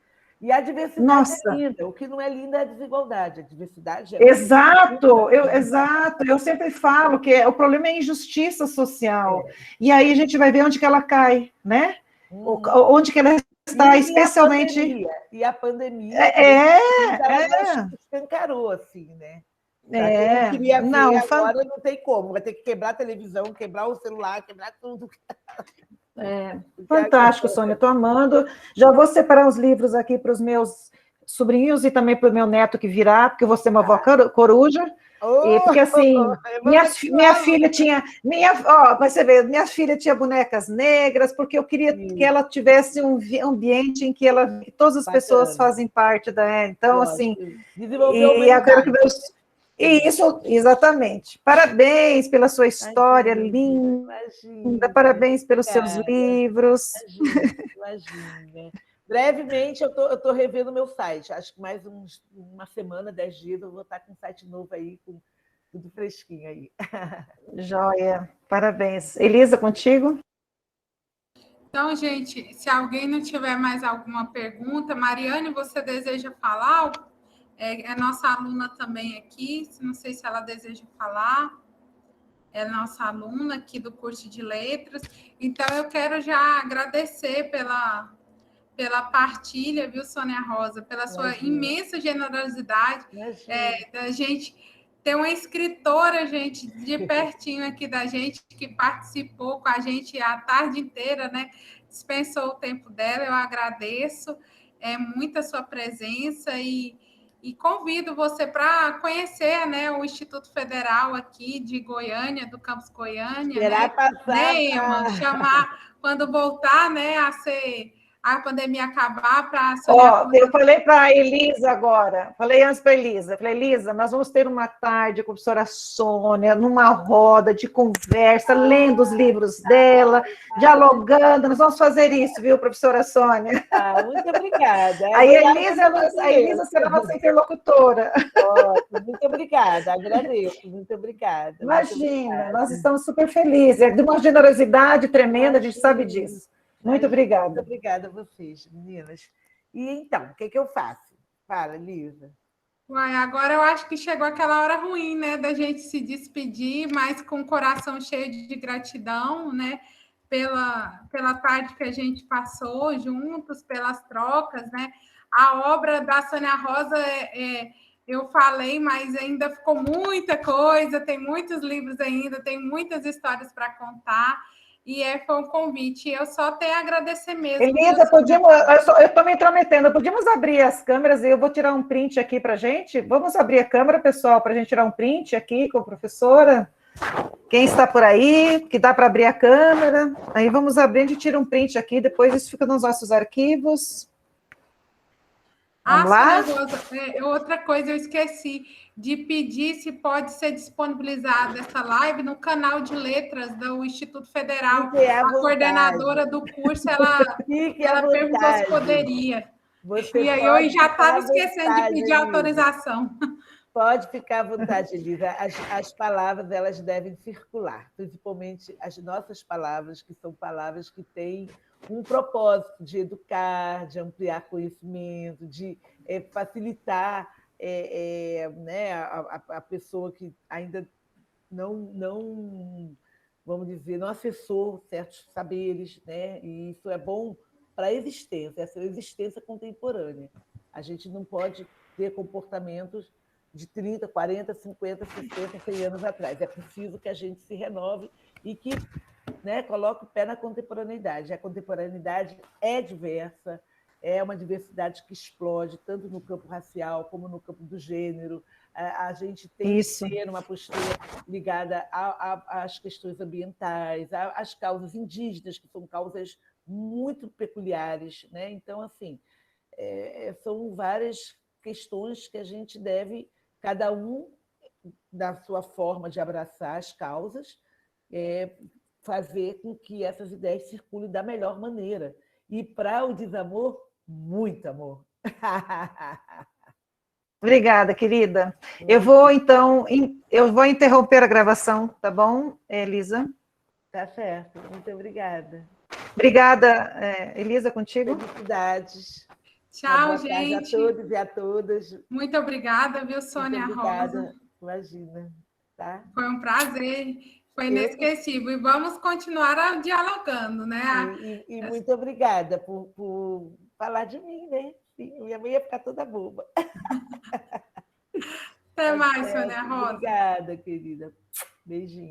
E a diversidade é linda. O que não é lindo é a desigualdade. A diversidade é... Exato, eu sempre falo que o problema é a injustiça social. E aí a gente vai ver onde que ela cai, né? Onde que ela está, especialmente... E a pandemia... escancarou, assim, né? Quem queria ver agora não tem como. Vai ter que quebrar a televisão, quebrar o celular, quebrar tudo. Fantástico, Sônia, estou amando. Já vou separar os livros aqui para os meus sobrinhos e também para o meu neto que virá, porque eu vou ser uma avó coruja. Porque assim, minha filha tinha... você vê, minha filha tinha bonecas negras, porque eu queria que ela tivesse um ambiente em que todas as pessoas fazem parte da... Então, assim... E eu quero que meus... Isso, exatamente. Parabéns pela sua história linda, parabéns pelos seus livros. Imagina. Brevemente, eu estou revendo meu site. Acho que mais uma semana, 10 dias, eu vou estar com um site novo aí, com tudo fresquinho aí. Joia, parabéns. Elisa, contigo? Então, gente, se alguém não tiver mais alguma pergunta, Mariane, você deseja falar? É nossa aluna também aqui, não sei se ela deseja falar, é nossa aluna aqui do curso de letras, então eu quero já agradecer pela partilha, viu, Sônia Rosa, pela sua imensa generosidade, da gente ter uma escritora, gente, de pertinho aqui da gente, que participou com a gente a tarde inteira, né, dispensou o tempo dela, eu agradeço muito a sua presença e convido você para conhecer, né, o Instituto Federal aqui de Goiânia, do Campus Goiânia, chamar quando voltar, né, a pandemia acabar para... Eu falei para a Elisa agora, falei antes para a Elisa, Elisa, nós vamos ter uma tarde com a professora Sônia, numa roda de conversa, lendo os livros dela, dialogando, nós vamos fazer isso, viu, professora Sônia? Muito obrigada. A Elisa será nossa interlocutora. Muito obrigada, agradeço, muito obrigada. Imagina, nós estamos super felizes, é de uma generosidade tremenda, a gente sabe disso. Muito obrigada. Muito obrigada a vocês, meninas. E então, o que eu faço? Fala, Lisa. Agora eu acho que chegou aquela hora ruim, né, da gente se despedir, mas com o coração cheio de gratidão, né, pela tarde que a gente passou juntos, pelas trocas, né? A obra da Sônia Rosa, eu falei, mas ainda ficou muita coisa, tem muitos livros ainda, tem muitas histórias para contar, e foi um convite. Eu só tenho a agradecer mesmo. Elisa, eu estou me intrometendo, podíamos abrir as câmeras e eu vou tirar um print aqui para a gente? Vamos abrir a câmera, pessoal, para a gente tirar um print aqui com a professora? Quem está por aí, que dá para abrir a câmera, aí vamos abrir, a gente tira um print aqui, depois isso fica nos nossos arquivos. Vamos lá? Rosa, outra coisa eu esqueci de pedir se pode ser disponibilizada essa live no canal de letras do Instituto Federal. A coordenadora do curso, ela perguntou se poderia. E aí eu já estava esquecendo de pedir autorização. Pode ficar à vontade, Elisa. As palavras, elas devem circular, principalmente as nossas palavras, que são palavras que têm um propósito de educar, de ampliar conhecimento, de facilitar né, a pessoa que ainda não, vamos dizer, não acessou certos saberes, né? E isso é bom para a existência, essa existência contemporânea. A gente não pode ter comportamentos de 30, 40, 50, 60, 100 anos atrás. É preciso que a gente se renove e que, né, coloque o pé na contemporaneidade. A contemporaneidade é diversa, é uma diversidade que explode, tanto no campo racial como no campo do gênero. A gente tem que ter uma postura ligada às questões ambientais, às causas indígenas, que são causas muito peculiares, né? Então, assim, são várias questões que a gente deve, cada um, da sua forma de abraçar as causas, fazer com que essas ideias circulem da melhor maneira. E para o desamor, muito amor. Obrigada, querida. Eu vou interromper a gravação, tá bom, Elisa? Tá certo. Muito obrigada. Obrigada, Elisa, contigo. Felicidades. Tchau, gente. Boa tarde a todos e a todas. Muito obrigada, viu, Sônia Rosa? Imagina. Tá? Foi um prazer, foi inesquecível. E vamos continuar dialogando, né? E muito obrigada por falar de mim, né? Minha mãe ia ficar toda boba. Até mais, Sônia Rosa. Obrigada, querida. Beijinho.